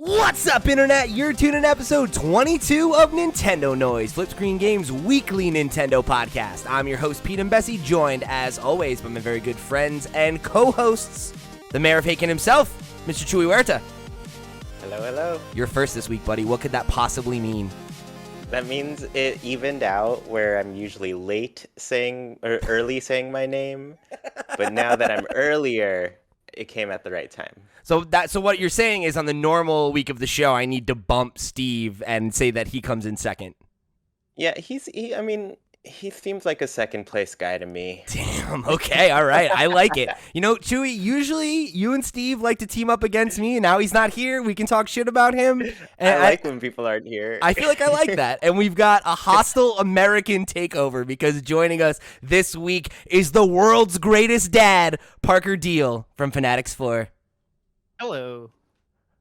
What's up, Internet? You're tuning in episode 22 of Nintendo Noise, Flip Screen Games' weekly Nintendo podcast. I'm your host, Pete and Bessie, joined, as always, by my very good friends and co-hosts, the mayor of Haken himself, Mr. Chuy Huerta. Hello, hello. You're first this week, buddy. What could that possibly mean? That means it evened out where I'm usually late saying, or early saying my name, but now that I'm earlier, it came at the right time. So what you're saying is on the normal week of the show, I need to bump Steve and say that he comes in second. Yeah, he seems like a second place guy to me. Damn, okay, all right, I like it. You know, Chewy, usually you and Steve like to team up against me, and now he's not here. We can talk shit about him. And I like when people aren't here. I feel like I like that. And we've got a hostile American takeover because joining us this week is the world's greatest dad, Parker Deal from Fanatix Four. Hello.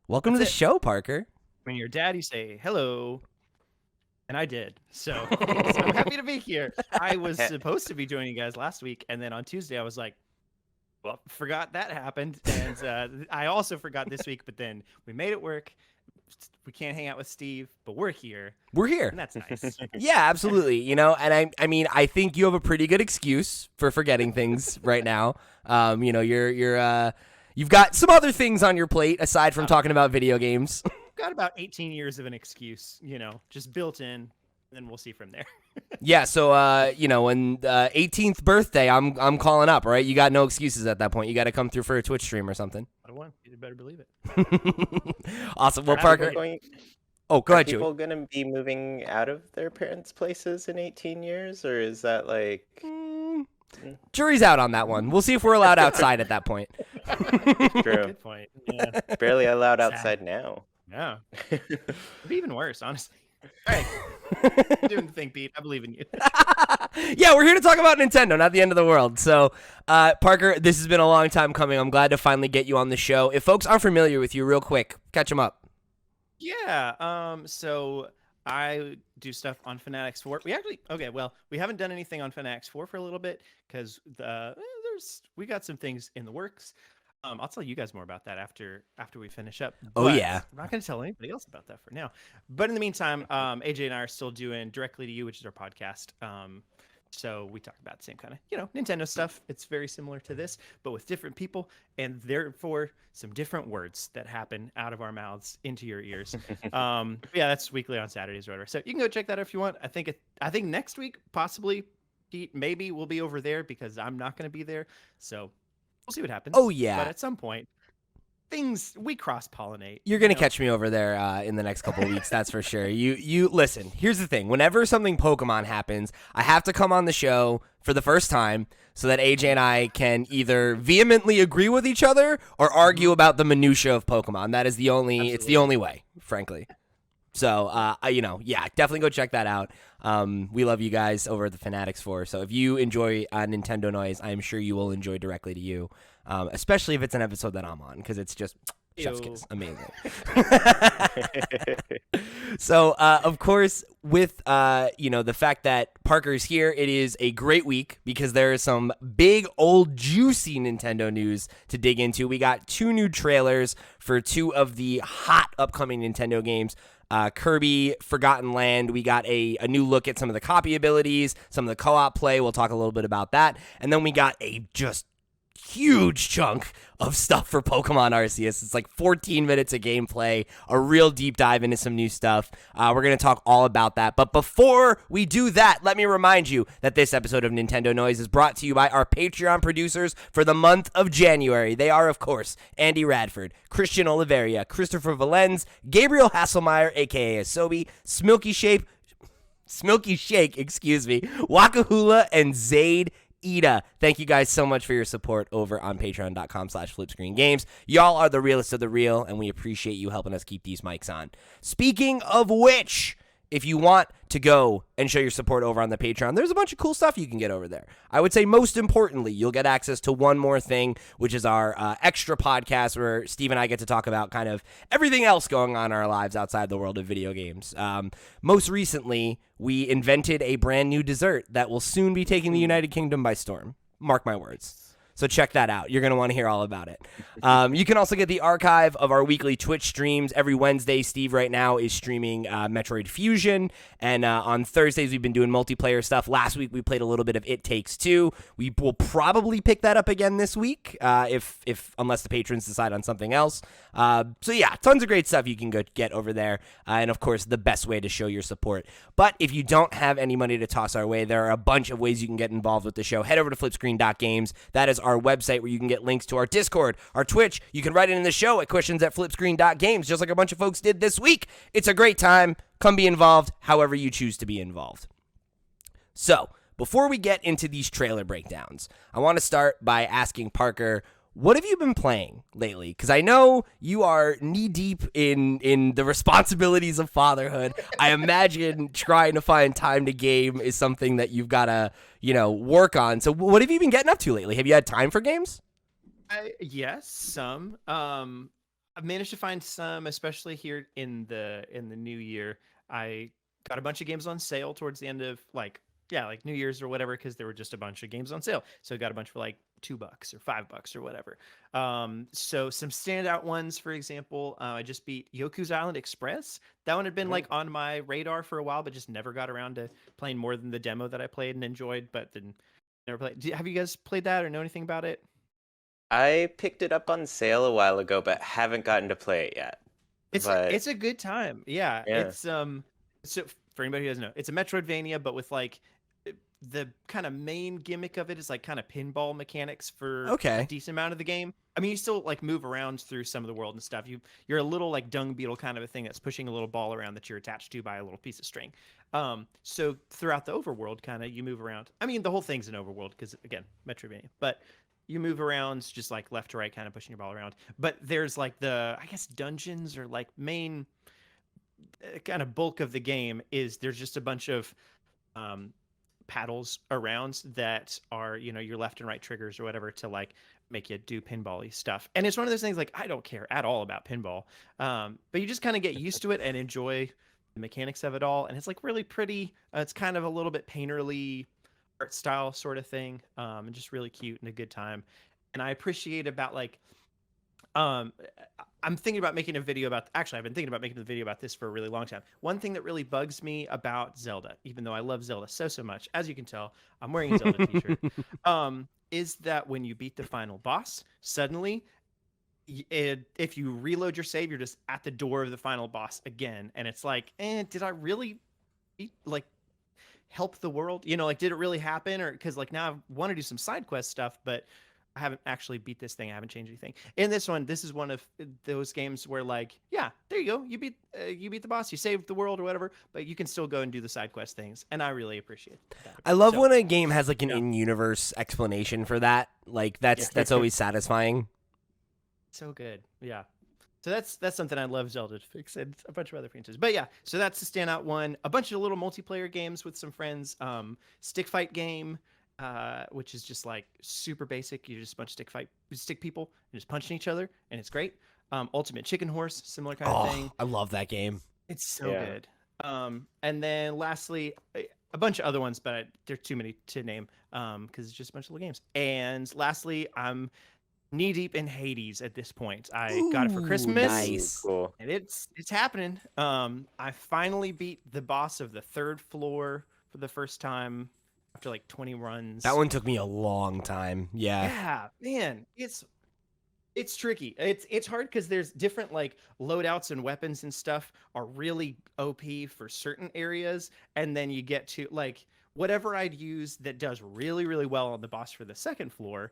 Welcome to the show, Parker. When you're dad, you say hello. And I did. So I'm happy to be here. I was supposed to be joining you guys last week. And then on Tuesday, I was like, well, forgot that happened. And I also forgot this week. But then we made it work. We can't hang out with Steve, but we're here. We're here. And that's nice. Yeah, absolutely. You know, and I mean, I think you have a pretty good excuse for forgetting things right now. You know, you've got some other things on your plate aside from talking about video games. Got about 18 years of an excuse, you know, just built in, and then we'll see from there. Yeah, so you know, when 18th birthday, I'm calling up, right? You got no excuses at that point. You got to come through for a Twitch stream or something. I won. You better believe it. Awesome. Well, Parker. Go ahead, Joey. Are people going to be moving out of their parents' places in 18 years, or is that like? Jury's out on that one. We'll see if we're allowed outside at that point. True. Good point. Yeah. Barely allowed outside now. Yeah. It'd be even worse, honestly. All right. Doing the thing, Pete. I believe in you. Yeah, we're here to talk about Nintendo, not the end of the world. So, Parker, this has been a long time coming. I'm glad to finally get you on the show. If folks aren't familiar with you, real quick, catch them up. Yeah. So I do stuff on Fanatix Four. We haven't done anything on Fanatix Four for a little bit because we got some things in the works. I'll tell you guys more about that after we finish up. Oh, yeah. I'm not going to tell anybody else about that for now. But in the meantime, AJ and I are still doing Directly to You, which is our podcast. So we talk about the same kind of, you know, Nintendo stuff. It's very similar to this, but with different people and therefore some different words that happen out of our mouths into your ears. Yeah, that's weekly on Saturdays or whatever. So you can go check that out if you want. I think next week, possibly, Pete, maybe we'll be over there because I'm not going to be there. So we'll see what happens. Oh, yeah. But at some point, we cross-pollinate. You're going to catch me over there in the next couple of weeks, that's for sure. You listen, here's the thing. Whenever something Pokemon happens, I have to come on the show for the first time so that AJ and I can either vehemently agree with each other or argue about the minutia of Pokemon. That is the only way, frankly. So, you know, yeah, definitely go check that out. We love you guys over at the Fanatix Four. So if you enjoy Nintendo Noise, I'm sure you will enjoy Directly to You, especially if it's an episode that I'm on, because it's just chef's kiss. Amazing. So, of course, with, you know, the fact that Parker's here, it is a great week because there is some big old juicy Nintendo news to dig into. We got 2 new trailers for 2 of the hot upcoming Nintendo games. Kirby, Forgotten Land. We got a new look at some of the copy abilities, some of the co-op play. We'll talk a little bit about that. And then we got a just huge chunk of stuff for Pokemon Arceus. It's like 14 minutes of gameplay, a real deep dive into some new stuff. We're going to talk all about that. But before we do that, let me remind you that this episode of Nintendo Noise is brought to you by our Patreon producers for the month of January. They are, of course, Andy Radford, Christian Oliveria, Christopher Valenz, Gabriel Hasselmeyer, a.k.a. Asobi, Smilky Shake, Wakahula, and Zaid Ida. Thank you guys so much for your support over on patreon.com/flipscreengames. Y'all are the realest of the real, and we appreciate you helping us keep these mics on. Speaking of which, if you want to go and show your support over on the Patreon, there's a bunch of cool stuff you can get over there. I would say most importantly, you'll get access to one more thing, which is our extra podcast where Steve and I get to talk about kind of everything else going on in our lives outside the world of video games. Most recently, we invented a brand new dessert that will soon be taking the United Kingdom by storm. Mark my words. So check that out. You're going to want to hear all about it. You can also get the archive of our weekly Twitch streams. Every Wednesday, Steve right now is streaming Metroid Fusion. And on Thursdays, we've been doing multiplayer stuff. Last week, we played a little bit of It Takes Two. We will probably pick that up again this week, unless the patrons decide on something else. So yeah, tons of great stuff you can go get over there. And of course, the best way to show your support. But if you don't have any money to toss our way, there are a bunch of ways you can get involved with the show. Head over to flipscreen.games. That is our website where you can get links to our Discord, our Twitch. You can write it in the show at questions@flipscreen.games, just like a bunch of folks did this week. It's a great time. Come be involved however you choose to be involved. So, before we get into these trailer breakdowns, I want to start by asking Parker, what have you been playing lately? Because I know you are knee-deep in the responsibilities of fatherhood. I imagine trying to find time to game is something that you've got to, work on. So what have you been getting up to lately? Have you had time for games? Yes, some. I've managed to find some, especially here in the new year. I got a bunch of games on sale towards the end of like New Year's or whatever, because there were just a bunch of games on sale. So I got a bunch for like $2 or $5 or whatever. So some standout ones, for example, I just beat Yoku's Island Express. That one had been like on my radar for a while, but just never got around to playing more than the demo that I played and enjoyed, but then never played. Have you guys played that or know anything about it? I picked it up on sale a while ago, but haven't gotten to play it yet. It's a good time. Yeah. Yeah. It's so for anybody who doesn't know, it's a Metroidvania, but with like the kind of main gimmick of it is like kind of pinball mechanics for a decent amount of the game. I mean, you still like move around through some of the world and stuff. You're a little like dung beetle kind of a thing that's pushing a little ball around that you're attached to by a little piece of string. So throughout the overworld, kind of you move around. I mean, the whole thing's an overworld because again, Metroidvania, but you move around just like left to right, kind of pushing your ball around. But there's like I guess dungeons or like main kind of bulk of the game is there's just a bunch of paddles around that are, your left and right triggers or whatever to like make you do pinball-y stuff. And it's one of those things like I don't care at all about pinball. But you just kind of get used to it and enjoy the mechanics of it all. And it's like really pretty. It's kind of a little bit painterly art style sort of thing. And just really cute and a good time. And I appreciate about like I'm thinking about making a video about. Actually, I've been thinking about making a video about this for a really long time. One thing that really bugs me about Zelda, even though I love Zelda so much, as you can tell, I'm wearing a Zelda t-shirt, is that when you beat the final boss, suddenly, if you reload your save, you're just at the door of the final boss again, and it's like, did I really help the world? Like, did it really happen? Or because like now I want to do some side quest stuff, but I haven't actually beat this thing. I haven't changed anything. In this one, this is one of those games where like, yeah, there you go. You beat the boss, you saved the world or whatever, but you can still go and do the side quest things. And I really appreciate that. I love when a game has like an in-universe explanation for that. Like that's always satisfying. So good. Yeah. So that's something I love Zelda to fix and a bunch of other things. But yeah, so that's the standout one. A bunch of little multiplayer games with some friends. Stick fight game. Which is just like super basic. You just a bunch of stick people and just punching each other, and it's great. Ultimate Chicken Horse, similar kind of thing. I love that game. It's so good. And then lastly, a bunch of other ones, but there's too many to name because it's just a bunch of little games. And lastly, I'm knee deep in Hades at this point. I got it for Christmas. Nice, cool. And it's happening. I finally beat the boss of the third floor for the first time. After like 20 runs. That one took me a long time. Yeah, man, it's tricky. It's hard because there's different like loadouts and weapons and stuff are really OP for certain areas, and then you get to like whatever I'd use that does really really well on the boss for the second floor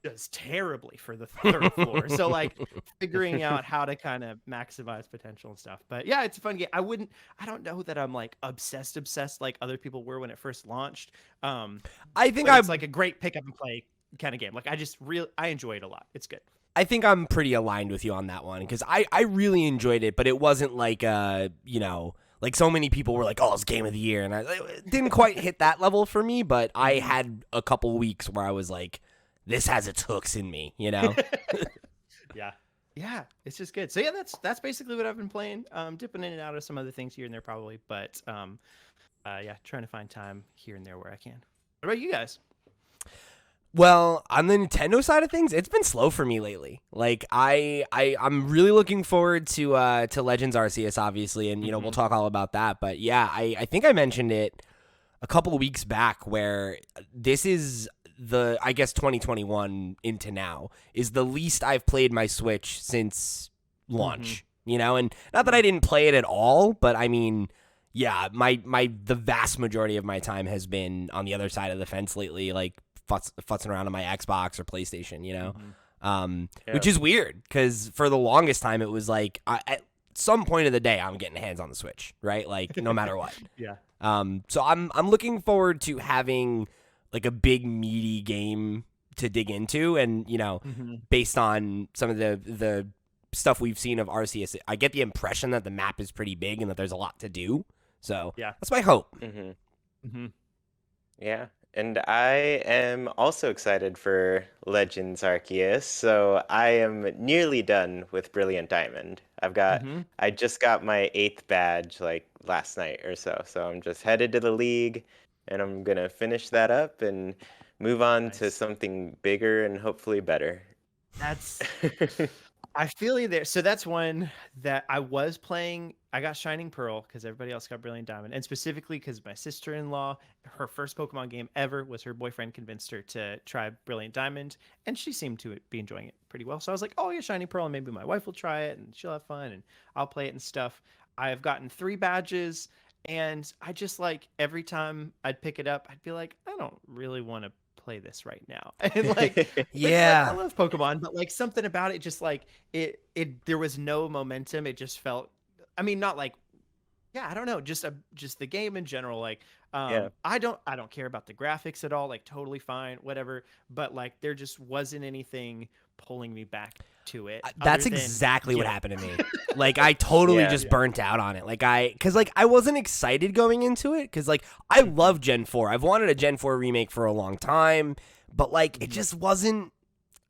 does terribly for the third floor. So like figuring out how to kind of maximize potential and stuff. But yeah, it's a fun game. I don't know that I'm like obsessed like other people were when it first launched. I think it's like a great pick up and play kind of game. Like I enjoy it a lot. It's good. I think I'm pretty aligned with you on that one because I really enjoyed it, but it wasn't like like so many people were like, oh, it's game of the year, and it didn't quite hit that level for me. But I had a couple weeks where I was like, this has its hooks in me, Yeah. Yeah, it's just good. So yeah, that's basically what I've been playing. Dipping in and out of some other things here and there probably, but yeah, trying to find time here and there where I can. What about you guys? Well, on the Nintendo side of things, it's been slow for me lately. Like I'm really looking forward to Legends Arceus, obviously, and we'll talk all about that. But yeah, I think I mentioned it a couple of weeks back where this is I guess 2021 into now is the least I've played my Switch since launch. And not that I didn't play it at all, but I mean, yeah, the vast majority of my time has been on the other side of the fence lately, like futzing around on my Xbox or PlayStation, which is weird because for the longest time it was like at some point of the day I'm getting hands on the Switch, right? Like no matter what. Yeah. So I'm looking forward to having like a big meaty game to dig into, and based on some of the stuff we've seen of Arceus, I get the impression that the map is pretty big and that there's a lot to do. So yeah, that's my hope. Yeah. And I am also excited for Legends Arceus, so I am nearly done with Brilliant Diamond. I just got my 8th badge like last night or so I'm just headed to the league, and I'm gonna finish that up and move on to something bigger and hopefully better. That's I feel you there. So that's one that I was playing. I got Shining Pearl because everybody else got Brilliant Diamond, and specifically because my sister-in-law, her first Pokemon game ever was her boyfriend convinced her to try Brilliant Diamond, and she seemed to be enjoying it pretty well. So I was like, oh yeah, Shining Pearl, and maybe my wife will try it and she'll have fun and I'll play it and stuff. I have gotten 3 badges, and I just like every time I'd pick it up, I'd be like, I don't really want to play this right now. And yeah, I love Pokemon, but like something about it just like it there was no momentum. It just felt, I mean, not like, yeah, I don't know, just the game in general, like I don't care about the graphics at all, like totally fine, whatever, but like there just wasn't anything pulling me back to it. That's exactly what happened to me. Like I totally just burnt out on it. Like because I wasn't excited going into it because like I love Gen 4. I've wanted a Gen 4 remake for a long time, but like it just wasn't.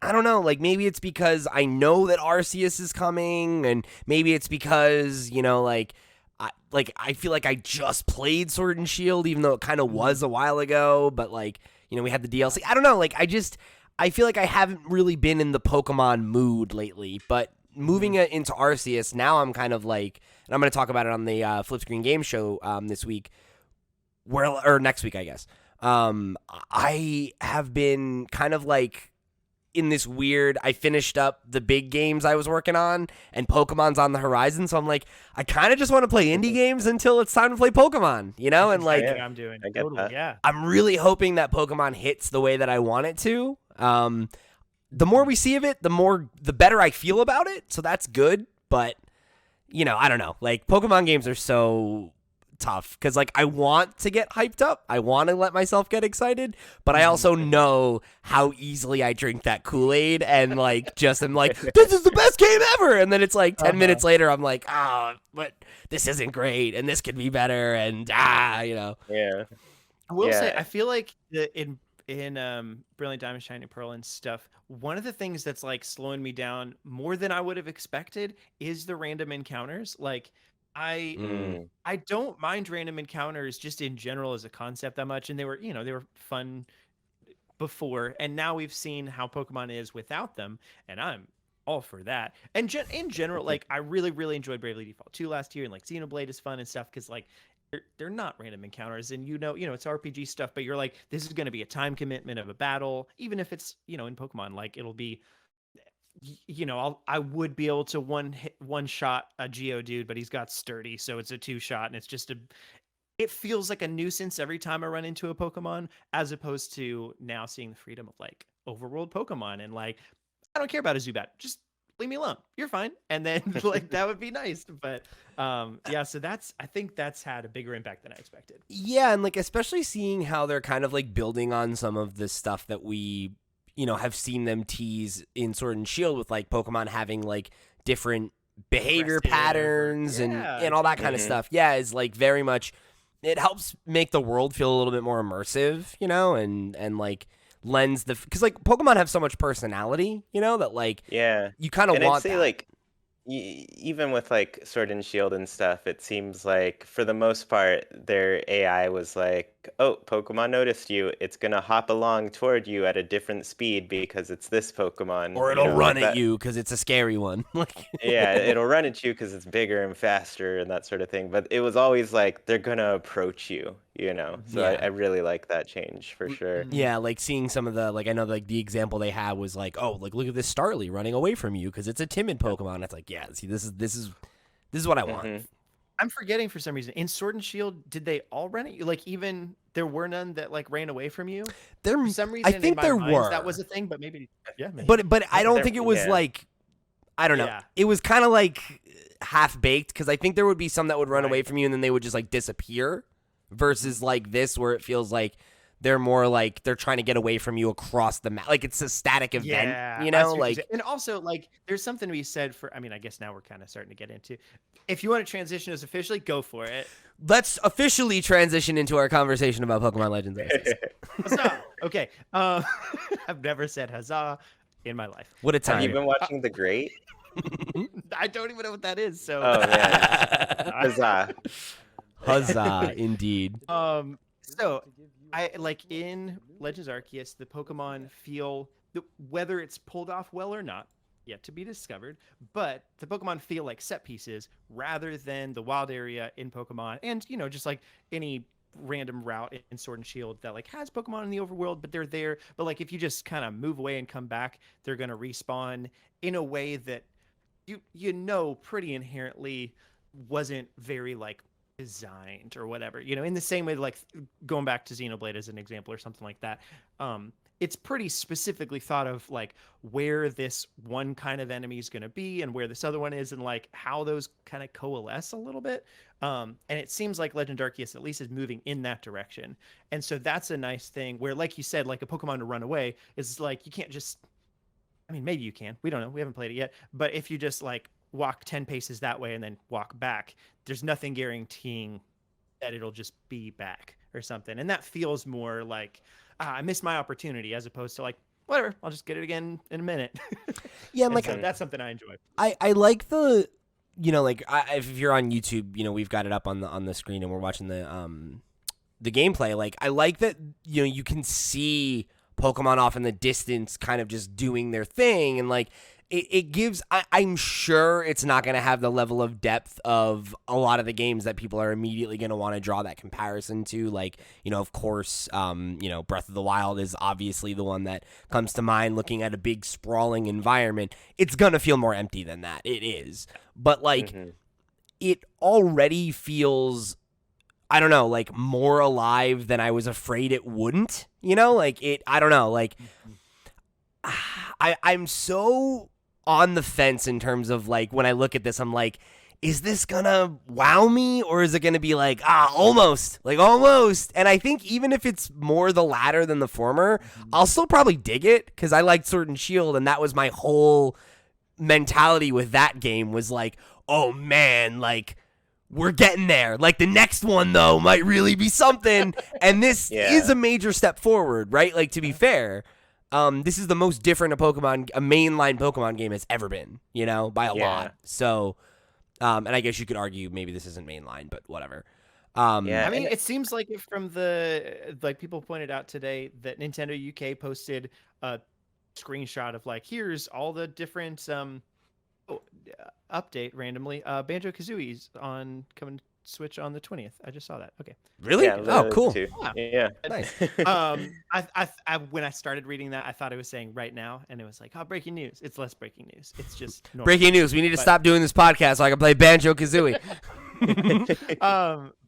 I don't know. Like maybe it's because I know that Arceus is coming, and maybe it's because I feel like I just played Sword and Shield, even though it kind of was a while ago. But like we had the DLC. I don't know. Like I feel like I haven't really been in the Pokemon mood lately, but moving it into Arceus, now I'm kind of like, and I'm going to talk about it on the Flip Screen Game Show this week, or next week, I guess. I have been kind of like in this weird, I finished up the big games I was working on, and Pokemon's on the horizon, so I'm like, I kind of just want to play indie games until it's time to play Pokemon, and like, I'm doing. I get totally, that. yeah. I'm really hoping that Pokemon hits the way that I want it to. The more we see of it, the better I feel about it. So that's good. But, I don't know. Like Pokemon games are so tough because like I want to get hyped up. I want to let myself get excited, but I also know how easily I drink that Kool-Aid and like just am like, this is the best game ever. And then it's like 10 minutes later, I'm like, but this isn't great and this could be better. And Yeah. I will say, I feel like in Brilliant Diamond, Shining Pearl and stuff, one of the things that's like slowing me down more than I would have expected is the random encounters. Like I don't mind random encounters just in general as a concept that much, and they were fun before, and now we've seen how Pokemon is without them, and I'm all for that. And in general, like I really, really enjoyed Bravely Default 2 last year, and like Xenoblade is fun and stuff because like they're not random encounters, and it's RPG stuff, but you're like, this is going to be a time commitment of a battle, even if it's in Pokemon, like it'll be, I would be able to one shot a Geodude, but he's got Sturdy, so it's a 2-shot, and it's just it feels like a nuisance every time I run into a Pokemon, as opposed to now seeing the freedom of like overworld Pokemon, and like I don't care about a Zubat, just leave me alone, you're fine. And then like that would be nice. But so I think that's had a bigger impact than I expected. Yeah, and like especially seeing how they're kind of like building on some of the stuff that we have seen them tease in Sword and Shield with like Pokemon having like different behavior patterns and all that kind of stuff. Yeah, is like very much, it helps make the world feel a little bit more immersive, and like lends because like Pokemon have so much personality, that like you kind of want I'd say that. like even with like Sword and Shield and stuff, it seems like for the most part their AI was like oh, Pokemon noticed you. It's gonna hop along toward you at a different speed because it's this Pokemon. Or you it'll know, run like at that. you because it's a scary one. Yeah, it'll run at you because it's bigger and faster and that sort of thing. But it was always like they're gonna approach you, you know. So Yeah. I really like that change for sure. Yeah, like seeing some of the, like, I know like the example they had was like, oh, like look at this Starly running away from you because it's a timid Pokemon. It's like, yeah, see, this is what I want. I'm forgetting for some reason. In Sword and Shield, did they all run at you? Like, even there were none that like ran away from you? There, For some reason, I think in my there mind, were. that was a thing, but maybe, yeah. Maybe. But I don't think it was Yeah. like, I don't know. Yeah. It was kind of like half baked because I think there would be some that would run away from you and then they would just like disappear, versus like this where it feels like they're more like they're trying to get away from you across the map. Like it's a static event, Yeah, you I know? see what you're Like, saying. And also, like, there's something to be said for, I mean, I guess now we're kind of starting to get into, if you want to transition us officially, go for it. let's officially transition into our conversation about Pokemon Legends Arceus. Huzzah! Okay. I've never said huzzah in my life. What a Have time. you been watching The Great? I don't even know what that is. So, Oh man, huzzah! Huzzah, indeed. so I like in Legends Arceus, the Pokemon feel whether it's pulled off well or not, yet to be discovered, but the Pokemon feel like set pieces rather than the wild area in Pokemon, and you know, just like any random route in Sword and Shield that like has Pokemon in the overworld, but they're there. But like if you just kind of move away and come back, they're gonna respawn in a way that you know pretty inherently wasn't very like designed or whatever, you know, in the same way, like going back to Xenoblade as an example or something like that. It's pretty specifically thought of like where this one kind of enemy is going to be and where this other one is and like how those kind of coalesce a little bit. And it seems like Legend Arceus at least is moving in that direction. And so that's a nice thing where, like you said, like a Pokemon to run away is like, you can't just, I mean, maybe you can, we don't know, we haven't played it yet, but if you just like walk 10 paces that way and then walk back, there's nothing guaranteeing that it'll just be back or something. And that feels more like, I missed my opportunity, as opposed to like, whatever, I'll just get it again in a minute. Yeah, and And like so that's something I enjoy. I like the, you know, like if you're on YouTube, you know, we've got it up on the screen and we're watching the gameplay. Like I like that, you know, you can see Pokemon off in the distance kind of just doing their thing, and like it gives, I'm sure it's not going to have the level of depth of a lot of the games that people are immediately going to want to draw that comparison to. Like, you know, of course, you know, Breath of the Wild is obviously the one that comes to mind looking at a big sprawling environment. It's going to feel more empty than that. It is. But like, it already feels, I don't know, like more alive than I was afraid it wouldn't, you know, like it, I don't know, like I'm so on the fence in terms of like, when I look at this, I'm like, is this gonna wow me or is it gonna be like, almost, like almost? And I think even if it's more the latter than the former, I'll still probably dig it because I liked Sword and Shield, and that was my whole mentality with that game, was like, oh man, like we're getting there. Like the next one though might really be something, and this is a major step forward, right? Like, to be fair, this is the most different a mainline Pokemon game has ever been, you know, by a lot. So, and I guess you could argue maybe this isn't mainline, but whatever. I mean, it seems like from the, like people pointed out today that Nintendo UK posted a screenshot of like, here's all the different update randomly. Banjo-Kazooie's on coming Switch on the 20th. I just saw that. Okay. Really? Yeah, oh, cool. Yeah. Nice. I when I started reading that, I thought it was saying right now, and it was like, oh, breaking news. It's less breaking news. It's just normal. Breaking news. We need to stop doing this podcast so I can play Banjo-Kazooie.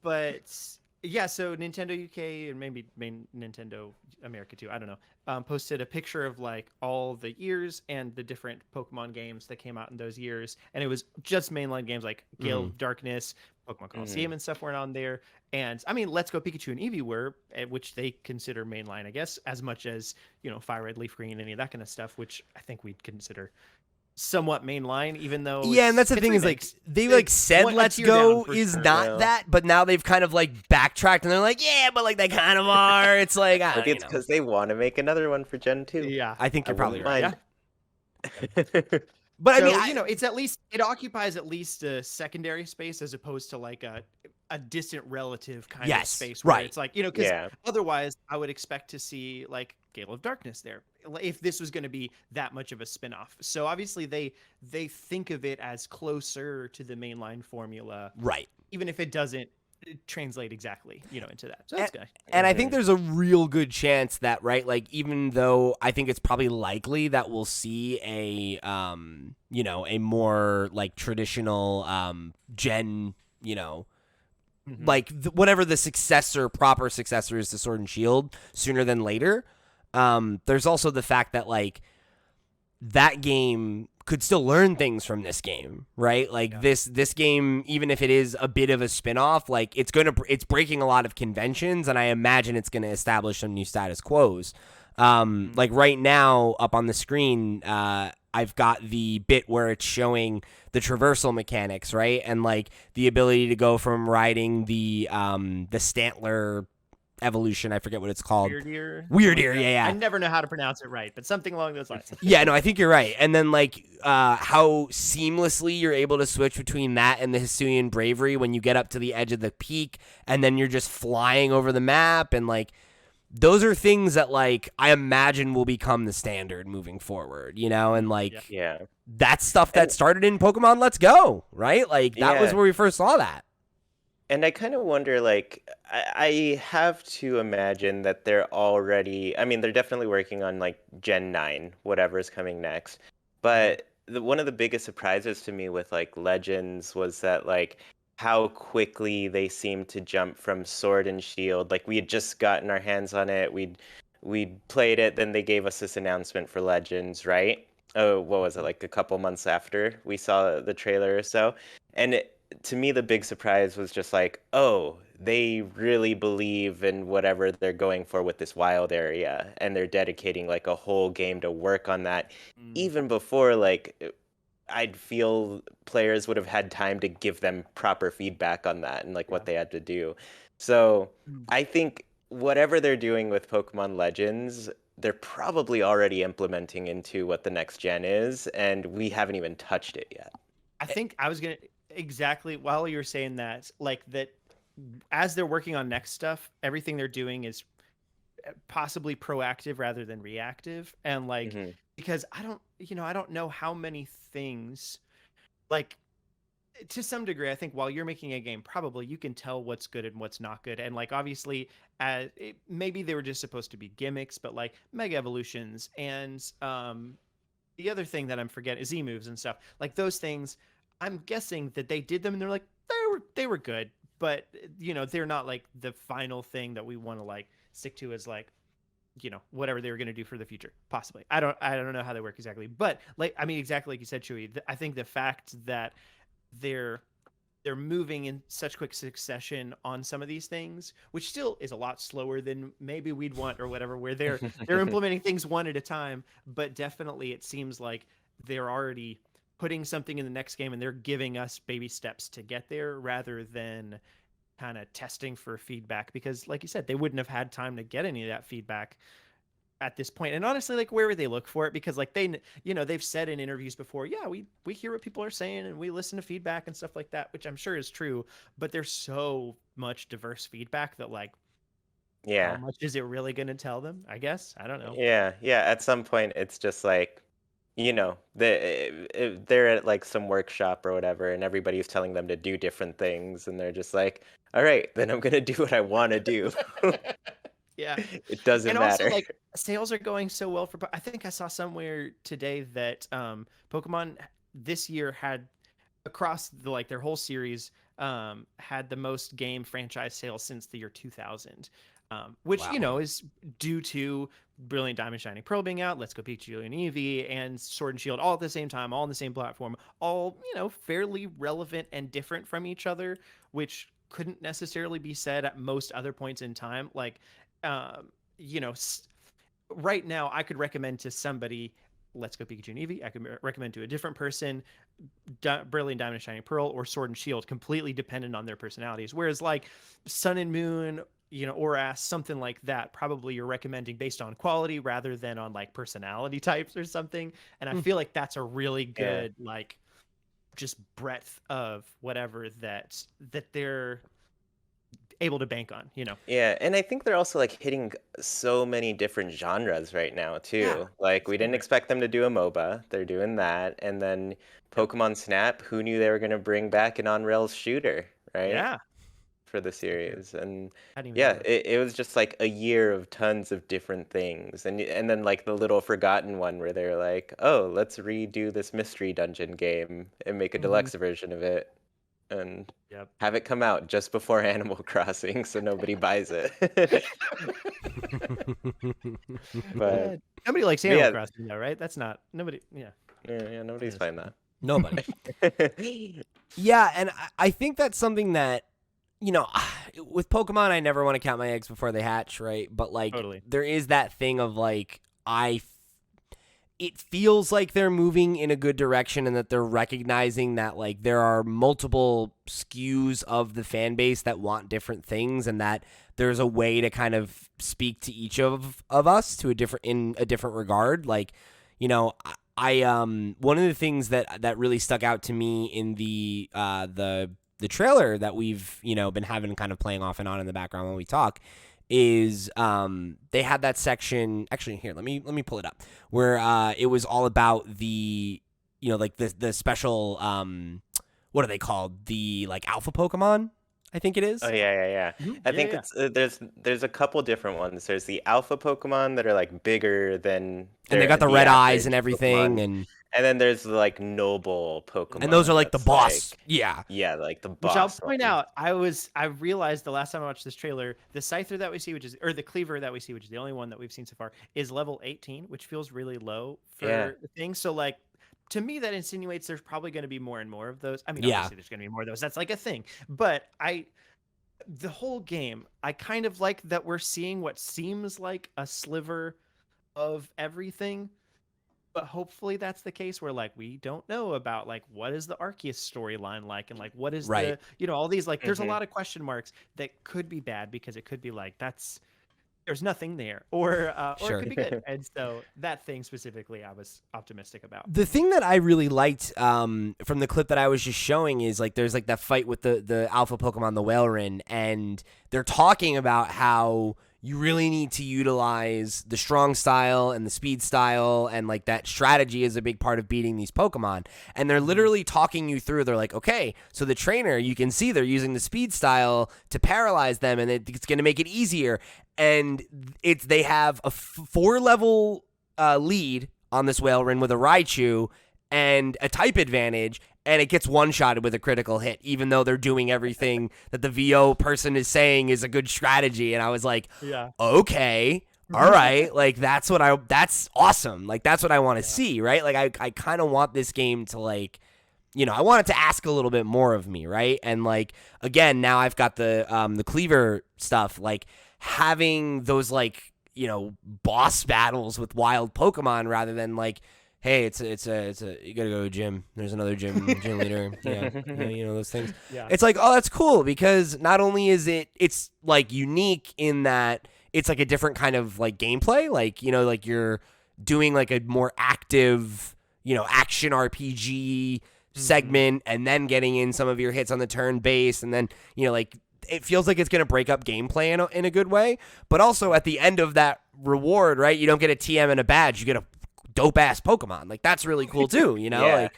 But yeah, so Nintendo UK and maybe Nintendo America too, I don't know, posted a picture of like all the years and the different Pokemon games that came out in those years, and it was just mainline games like Gale of Darkness, Pokemon Coliseum and stuff weren't on there. And I mean, Let's Go Pikachu and Eevee were, which they consider mainline, I guess, as much as, you know, Fire Red, Leaf Green, any of that kind of stuff, which I think we'd consider somewhat mainline, even though and that's the thing is like they like said Let's Go is not that, but now they've kind of like backtracked and they're like, yeah, but like they kind of are. It's like, I think it's because they want to make another one for Gen 2. Yeah, I think you're probably right. Yeah. But so, I mean, you know, it's at least, it occupies at least a secondary space as opposed to like a a distant relative kind of Yes, space where right. it's like, because Yeah. otherwise I would expect to see like Gale of Darkness there if this was going to be that much of a spin-off. So obviously they think of it as closer to the mainline formula, Right. even if it doesn't translate exactly, into that. So that's good. And I think there's a real good chance that, right, like, even though I think it's probably likely that we'll see a a more like traditional gen, like whatever the proper successor is to Sword and Shield sooner than later. There's also the fact that like that game could still learn things from this game, right? Like this game, even if it is a bit of a spin-off, like it's breaking a lot of conventions, and I imagine it's gonna establish some new status quos. Like right now up on the screen, I've got the bit where it's showing the traversal mechanics, right? And like the ability to go from riding the Stantler evolution, I forget what it's called. Weird ear, yeah. I never know how to pronounce it right, but something along those lines. Yeah, no, I think you're right. And then like how seamlessly you're able to switch between that and the Hisuian Bravery when you get up to the edge of the peak, and then you're just flying over the map, and like those are things that like I imagine will become the standard moving forward, and like that's stuff that started in Pokemon Let's Go, right? Like that was where we first saw that. And I kind of wonder, like, I have to imagine that they're already, I mean, they're definitely working on, like, Gen 9, whatever's coming next. But one of the biggest surprises to me with, like, Legends was that, like, how quickly they seemed to jump from Sword and Shield. Like, we had just gotten our hands on it. We'd played it, then they gave us this announcement for Legends, right? Oh, what was it, like a couple months after we saw the trailer or so? And to me, the big surprise was just like, oh, they really believe in whatever they're going for with this wild area, and they're dedicating like a whole game to work on that. Even before, like, I'd feel players would have had time to give them proper feedback on that and like what they had to do. So I think whatever they're doing with Pokemon Legends, they're probably already implementing into what the next gen is, and we haven't even touched it yet. I think I was gonna exactly while you were saying that, like that, as they're working on next stuff, everything they're doing is possibly proactive rather than reactive, and like because I don't know how many things, like to some degree, I think while you're making a game, probably you can tell what's good and what's not good, and like obviously, maybe they were just supposed to be gimmicks, but like Mega Evolutions and the other thing that I'm forgetting is Z-moves and stuff, like those things. I'm guessing that they did them and they're like they were good, but they're not like the final thing that we want to like stick to as like whatever they were going to do for the future. Possibly, I don't know how they work exactly, but like I mean exactly like you said, Chuy. I think the fact that they're moving in such quick succession on some of these things, which still is a lot slower than maybe we'd want or whatever, where they're implementing things one at a time, but definitely it seems like they're already putting something in the next game and they're giving us baby steps to get there rather than kind of testing for feedback, because like you said, they wouldn't have had time to get any of that feedback at this point. And honestly, like where would they look for it? Because like they've said in interviews before, we hear what people are saying and we listen to feedback and stuff like that, which I'm sure is true, but there's so much diverse feedback that like, how much is it really going to tell them? I guess. I don't know. Yeah. At some point, it's just like, they're at like some workshop or whatever, and everybody's telling them to do different things, and they're just like, all right, then I'm gonna do what I want to do. Yeah, it doesn't matter. Also, like sales are going so well for. I think I saw somewhere today that Pokemon this year had across their whole series had the most game franchise sales since the year 2000. Which is due to Brilliant Diamond Shining Pearl being out, Let's Go Pikachu and Eevee, and Sword and Shield all at the same time, all on the same platform, all fairly relevant and different from each other, which couldn't necessarily be said at most other points in time. Like, right now I could recommend to somebody Let's Go Pikachu and Eevee. I could recommend to a different person Brilliant Diamond and Shining Pearl or Sword and Shield, completely dependent on their personalities. Whereas like Sun and Moon, or ask something like that, probably you're recommending based on quality rather than on like personality types or something. And I feel like that's a really good like just breadth of whatever that they're able to bank on, you know. Yeah, and I think they're also like hitting so many different genres right now too. Yeah, Like we so didn't great. expect them to do a MOBA. They're doing that. And then Pokemon Snap, who knew they were going to bring back an on-rails shooter, right? Yeah, For the series. And I didn't even yeah, think of that. it was just like a year of tons of different things. And then like the little forgotten one where they're like, "Oh, let's redo this mystery dungeon game and make a deluxe version of it." And Yep. have it come out just before Animal Crossing so nobody buys it. But Nobody likes but Animal yeah, Crossing though, right? That's not nobody. Yeah. yeah, nobody's Yes. buying that. Nobody. Yeah, and I think that's something that, with Pokemon, I never want to count my eggs before they hatch, right? But like, Totally. there is that thing of like, it feels like they're moving in a good direction, and that they're recognizing that like there are multiple skews of the fan base that want different things, and that there's a way to kind of speak to each of us to in a different regard. Like, I one of the things that really stuck out to me in the trailer that we've been having kind of playing off and on in the background when we talk is they had that section. Actually, here, let me pull it up, where it was all about the like the special what are they called, the like alpha Pokemon, I think it is. Oh yeah. I think it's there's a couple different ones. There's the alpha Pokemon that are like bigger than And they got the red eyes average and everything, Pokemon. And then there's the like noble Pokemon. and those are like the that's boss. like- Yeah. yeah, like the boss. Which I'll point ones. out, I realized the last time I watched this trailer, the Scyther that we see, or the Cleaver that we see, which is the only one that we've seen so far, is level 18, which feels really low for Yeah. the thing. So like, to me, that insinuates there's probably going to be more and more of those. I mean, Yeah. obviously there's going to be more of those. That's like a thing. But the whole game, I kind of like that we're seeing what seems like a sliver of everything. But hopefully that's the case where like we don't know about like what is the Arceus storyline like, and like what is Right. the all these like there's a Mhm. lot of question marks that could be bad, because it could be like there's nothing there, or Sure. it could be good. And so that thing specifically I was optimistic about. The thing that I really liked from the clip that I was just showing is like there's like that fight with the alpha Pokemon, the Whaleren, and they're talking about how you really need to utilize the strong style and the speed style, and like that strategy is a big part of beating these Pokemon. And they're literally talking you through. They're like, okay, so the trainer, you can see they're using the speed style to paralyze them, and it's going to make it easier. And they have a 4-level lead on this Whaleren with a Raichu and a type advantage, and it gets one-shotted with a critical hit, even though they're doing everything that the VO person is saying is a good strategy. And I was like, Yeah. okay, all right, like that's awesome. Like that's what I want to see, right? Like I kind of want this game to like, I want it to ask a little bit more of me, right? And like, again, now I've got the Cleaver stuff, like having those like, boss battles with wild Pokemon rather than like, hey, it's a you gotta go to gym. There's another gym leader. Yeah, those things. Yeah. It's like, oh, that's cool, because not only is it's like unique in that it's like a different kind of like gameplay, like like you're doing like a more active, action RPG segment, and then getting in some of your hits on the turn base, and then like it feels like it's gonna break up gameplay in a good way. But also at the end of that reward, right, you don't get a TM and a badge, you get a dope ass Pokemon. Like that's really cool too, Yeah. like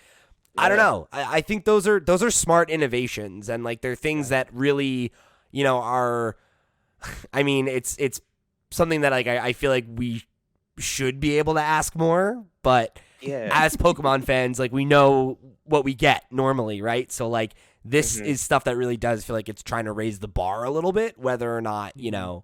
I don't know. I think those are smart innovations, and like they're things that really, are I mean, it's something that like I feel like we should be able to ask more, but Yeah. as Pokemon fans, like we know what we get normally, right? So like this is stuff that really does feel like it's trying to raise the bar a little bit, whether or not, it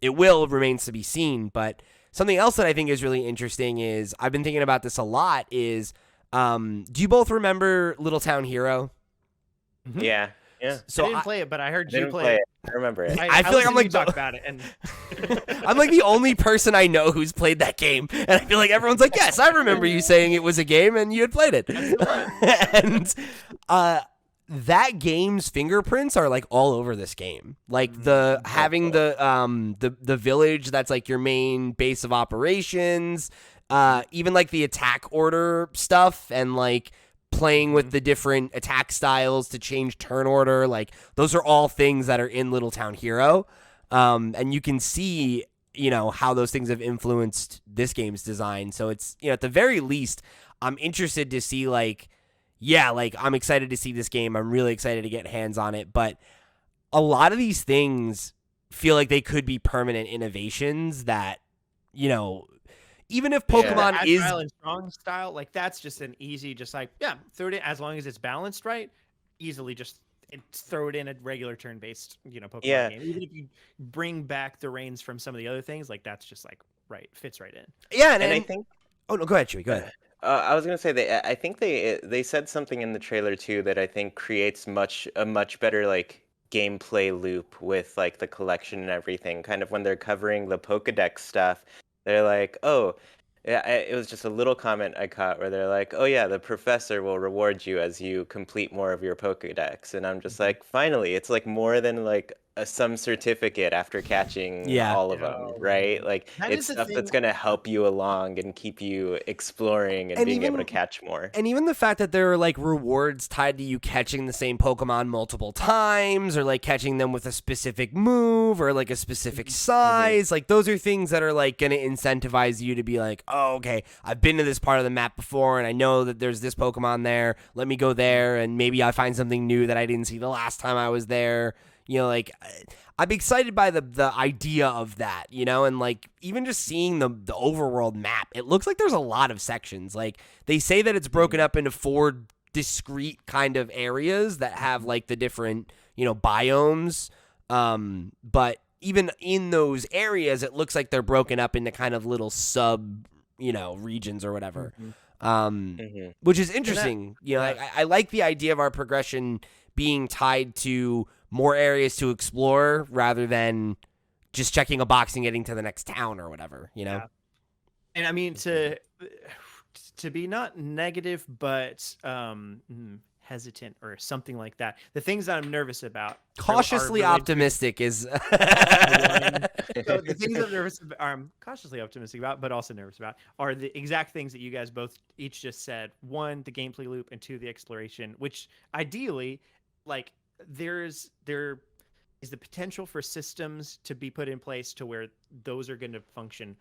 will remains to be seen. But something else that I think is really interesting is, I've been thinking about this a lot, is do you both remember Little Town Hero? Yeah. So I didn't play it, but I heard you Didn't play it. I remember it. I feel like I'm listened to like you talk about it, and I'm like the only person I know who's played that game, and I feel like everyone's like, yes, I remember you saying it was a game and you had played it. And that game's fingerprints are like all over this game. Like having the village that's like your main base of operations, even like the attack order stuff, and like playing with the different attack styles to change turn order. Like, those are all things that are in Little Town Hero. And you can see, how those things have influenced this game's design. So it's, at the very least, I'm interested to see, I'm excited to see this game. I'm really excited to get hands on it. But a lot of these things feel like they could be permanent innovations that, even if Pokemon is agile and strong style, like that's just an easy, throw it in as long as it's balanced right. Easily just throw it in a regular turn-based, Pokemon game. Even if you bring back the reins from some of the other things, like that's just fits right in. Yeah, and I think. Oh no, go ahead, Chuy. Go ahead. I was gonna say I think they said something in the trailer too that I think creates a much better gameplay loop with the collection and everything. Kind of when they're covering the Pokédex stuff. They're like, oh, yeah, it was just a little comment I caught where they're like, oh yeah, the professor will reward you as you complete more of your Pokédex. And I'm just like, finally, it's more than some certificate after catching all of them, right? It's stuff that's going to help you along and keep you exploring and being able to catch more. And even the fact that there are rewards tied to you catching the same Pokemon multiple times, or catching them with a specific move or a specific size, those are things that are going to incentivize you to be oh, okay, I've been to this part of the map before and I know that there's this Pokemon there. Let me go there and maybe I find something new that I didn't see the last time I was there. I'm excited by the idea of that, and even just seeing the overworld map, it looks like there's a lot of sections. They say that it's broken up into 4 discrete kind of areas that have the different, biomes. But even in those areas, it looks like they're broken up into kind of little sub, regions or whatever. Which is interesting. I like the idea of our progression being tied to more areas to explore rather than just checking a box and getting to the next town or whatever, Yeah. And I mean, to be not negative, but hesitant or something like that. The things that I'm nervous about. Cautiously optimistic is. So the things I'm cautiously optimistic about, but also nervous about, are the exact things that you guys each just said. 1, the gameplay loop, and 2, the exploration. Which ideally, there is the potential for systems to be put in place to where those are going to function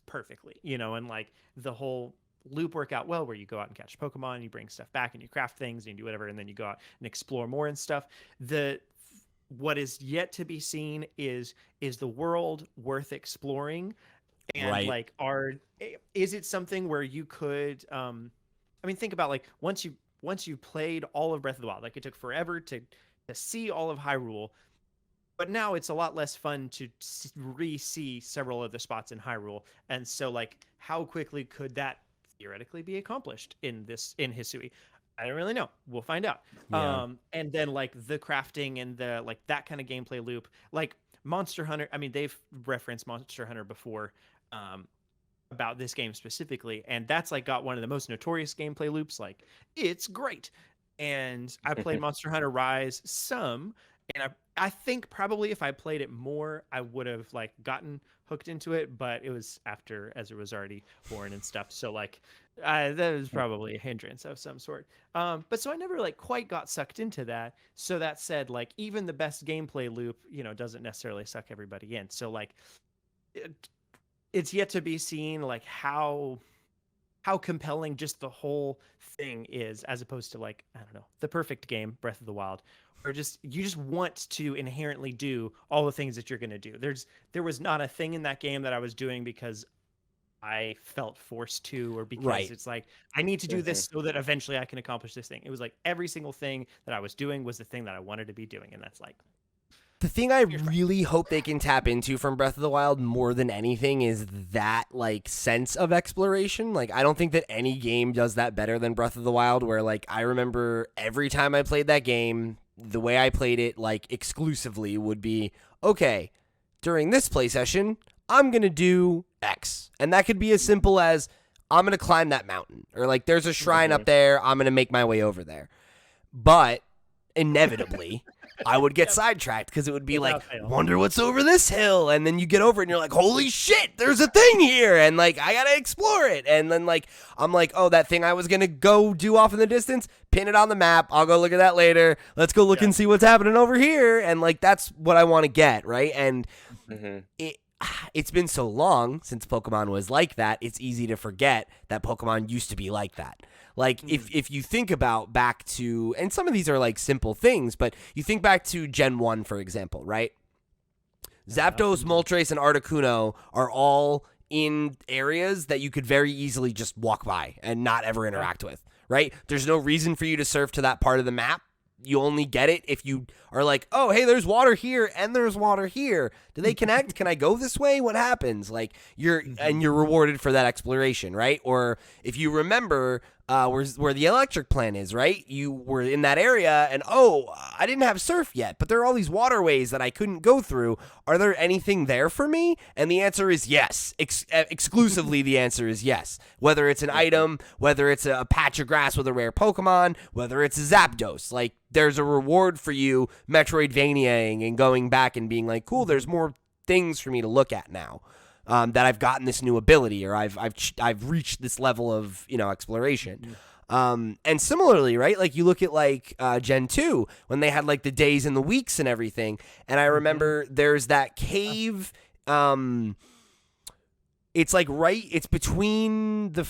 perfectly, and the whole loop work out well, where you go out and catch Pokemon, and you bring stuff back and you craft things and you do whatever, and then you go out and explore more and stuff. What is yet to be seen is the world worth exploring, and is it something where you could think about once you played all of Breath of the Wild, it took forever to see all of Hyrule, but now it's a lot less fun to re-see several of the spots in Hyrule. And so how quickly could that theoretically be accomplished in Hisui? I don't really know. We'll find out. Yeah. And then the crafting and the that kind of gameplay loop, Monster Hunter. I mean, they've referenced Monster Hunter before, about this game specifically, and that's got one of the most notorious gameplay loops. It's great. And I played Monster Hunter Rise some, and I think probably if I played it more, I would have gotten hooked into it, but it was after Ezra was already born and stuff. So that was probably a hindrance of some sort. But so I never quite got sucked into that. So that said, even the best gameplay loop, doesn't necessarily suck everybody in. So it's yet to be seen how compelling just the whole thing is, as opposed to I don't know, the perfect game, Breath of the Wild, where you just want to inherently do all the things that you're going to do. There was not a thing in that game that I was doing because I felt forced to, or because it's I need to do this so that eventually I can accomplish this thing. It was every single thing that I was doing was the thing that I wanted to be doing, and that's the thing I really hope they can tap into from Breath of the Wild more than anything is that sense of exploration. I don't think that any game does that better than Breath of the Wild, where I remember every time I played that game, the way I played it exclusively would be, okay, during this play session, I'm going to do X. And that could be as simple as I'm going to climb that mountain, or there's a shrine up there, I'm going to make my way over there. But inevitably I would get sidetracked because it would be Without like, fail. wonder what's over this hill. And then you get over it and you're like, holy shit, there's a thing here. And like, I got to explore it. And then like, I'm like, oh, that thing I was going to go do off in the distance, pin it on the map. I'll go look at that later. Let's go look and see what's happening over here. And like, that's what I want to get. Right. And it's been so long since Pokemon was like that, it's easy to forget that Pokemon used to be like that. Like, if you think about back to, and some of these are like simple things, but you think back to Gen 1, for example, right? Zapdos, Moltres, and Articuno are all in areas that you could very easily just walk by and not ever interact with, right? There's no reason for you to surf to that part of the map. You only get it if you are like, oh, hey, there's water here and there's water here. Do they connect? Can I go this way? What happens? Like you're rewarded for that exploration, right? Or if you remember where the electric plant is, right? You were in that area and, oh, I didn't have surf yet, but there are all these waterways that I couldn't go through. Are there anything there for me? And the answer is yes. Exclusively the answer is yes. Whether it's an item, whether it's a patch of grass with a rare Pokemon, whether it's a Zapdos, like there's a reward for you Metroidvaniaing and going back and being like, cool, there's more things for me to look at now. That I've gotten this new ability, or I've reached this level of exploration, and similarly, right? Like you look at like Gen 2 when they had like the days and the weeks and everything, and I remember there's that cave. It's like it's between the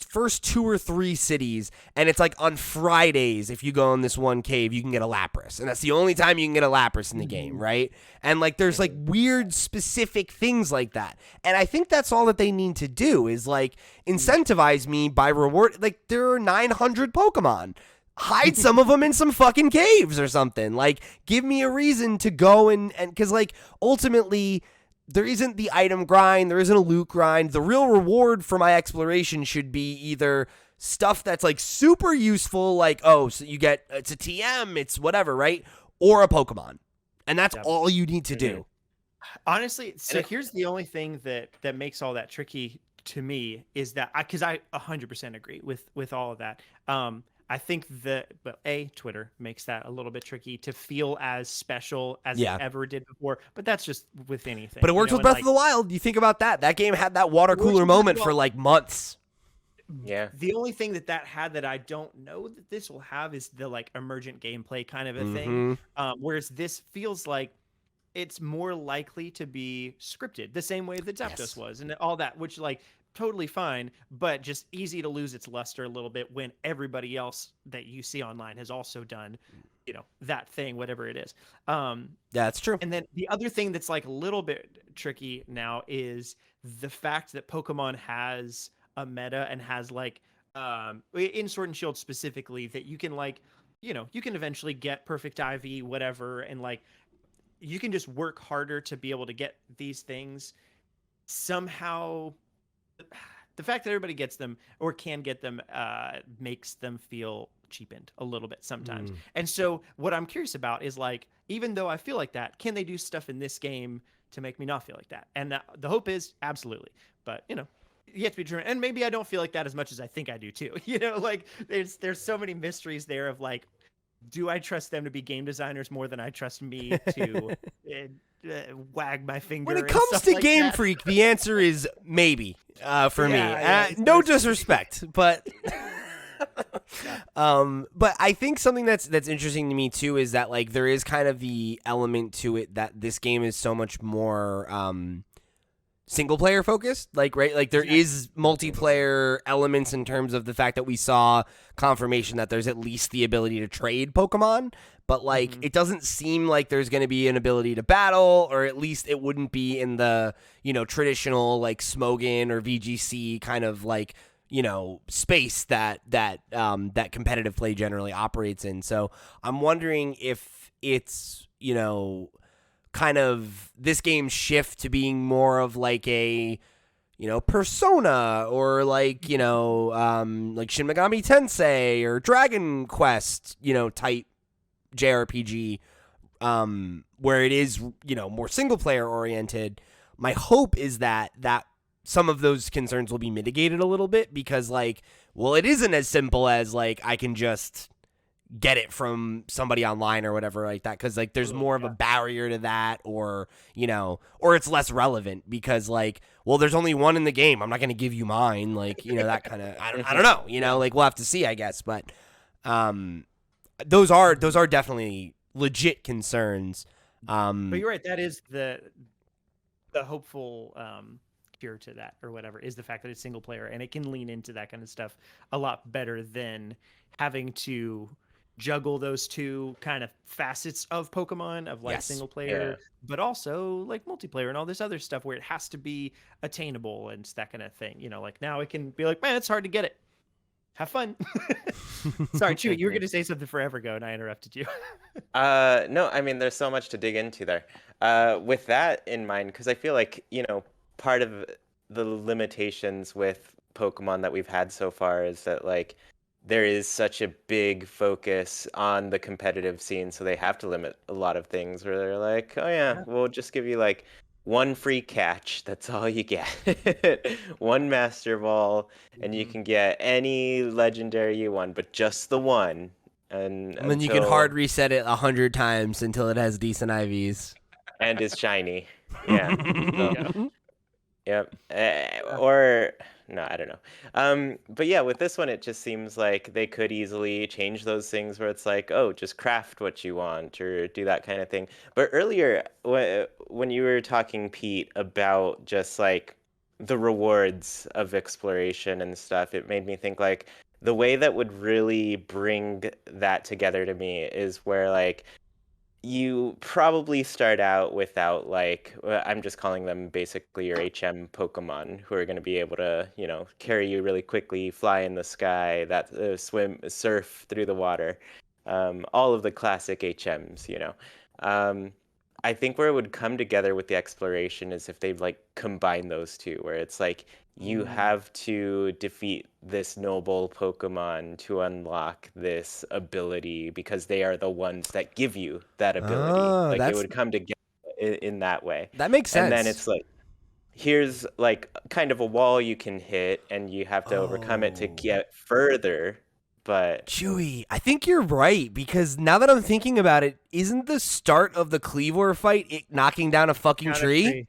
first 2 or 3 cities, and it's like on Fridays if you go in this one cave you can get a Lapras, and that's the only time you can get a Lapras in the game, right? And like there's like weird specific things like that, and I think that's all that they need to do is like incentivize me by reward. Like there are 900 Pokemon, hide some of them in some fucking caves or something. Like give me a reason to go and because like ultimately there isn't the item grind, there isn't a loot grind. The real reward for my exploration should be either stuff that's like super useful, like, oh, so you get, it's a TM, it's whatever, right? Or a Pokemon. And that's all you need to do. Honestly, so here's the only thing that makes all that tricky to me is that, because I 100% agree with all of that. I think Twitter makes that a little bit tricky to feel as special as it ever did before, but that's just with anything. But it works with Breath of the Wild. You think about that. That game had that water cooler moment for like months. Yeah. The only thing that had that I don't know that this will have is the like emergent gameplay kind of a thing. Whereas this feels like it's more likely to be scripted the same way that Zapdos was and all that, which like totally fine, but just easy to lose its luster a little bit when everybody else that you see online has also done, that thing, whatever it is. That's true. And then the other thing that's like a little bit tricky now is the fact that Pokemon has a meta and has like, in Sword and Shield specifically, that you can like, you can eventually get perfect IV, whatever, and like, you can just work harder to be able to get these things. Somehow the fact that everybody gets them or can get them makes them feel cheapened a little bit sometimes. And so what I'm curious about is like, even though I feel like that, can they do stuff in this game to make me not feel like that? And the hope is absolutely, but you have to be true. And maybe I don't feel like that as much as I think I do too. Like there's so many mysteries there of like, do I trust them to be game designers more than I trust me to wag my finger? When it comes to like Game that? Freak, the answer is maybe for me. Yeah, no disrespect, but but I think something that's interesting to me too is that like there is kind of the element to it that this game is so much more single player focused, like, right? Like there is multiplayer elements in terms of the fact that we saw confirmation that there's at least the ability to trade Pokemon, but like it doesn't seem like there's going to be an ability to battle, or at least it wouldn't be in the, traditional like Smogon or VGC kind of like, space that competitive play generally operates in. So I'm wondering if it's, kind of this game's shift to being more of like a Persona or like like Shin Megami Tensei or Dragon Quest type JRPG where it is more single player oriented. My hope is that some of those concerns will be mitigated a little bit, because like, well, it isn't as simple as like I can just get it from somebody online or whatever like that, because like there's more of a barrier to that, or or it's less relevant because like, well, there's only one in the game, I'm not going to give you mine, like that kind of, I don't know, like we'll have to see, I guess, but those are definitely legit concerns. But you're right, that is the hopeful cure to that, or whatever, is the fact that it's single player and it can lean into that kind of stuff a lot better than having to juggle those two kind of facets of Pokemon, of like single player, but also like multiplayer and all this other stuff where it has to be attainable and that kind of thing. Like now it can be like, man, it's hard to get it. Have fun. Sorry, Chuy, you were going to say something forever ago and I interrupted you. No, I mean, there's so much to dig into there. With that in mind, because I feel like, part of the limitations with Pokemon that we've had so far is that like there is such a big focus on the competitive scene, so they have to limit a lot of things where they're like, oh yeah, we'll just give you like one free catch, that's all you get. One Master Ball, and you can get any legendary you want, but just the one. And then you can hard reset it 100 times until it has decent IVs. And is shiny. Yeah. So, yep. Or no, I don't know. But yeah, with this one, it just seems like they could easily change those things where it's like, oh, just craft what you want or do that kind of thing. But earlier, when you were talking, Pete, about just like the rewards of exploration and stuff, it made me think like the way that would really bring that together to me is where like you probably start out without like, I'm just calling them basically your HM Pokemon, who are going to be able to, carry you really quickly, fly in the sky, that swim, surf through the water, all of the classic HMs. I think where it would come together with the exploration is if they've like combined those two, where it's like you have to defeat this noble Pokemon to unlock this ability because they are the ones that give you that ability. Like it would come together in that way. That makes sense. And then it's like, here's like kind of a wall you can hit and you have to overcome it to get further. But Chuy, I think you're right, because now that I'm thinking about it, isn't the start of the Cleavor fight it knocking down a fucking tree?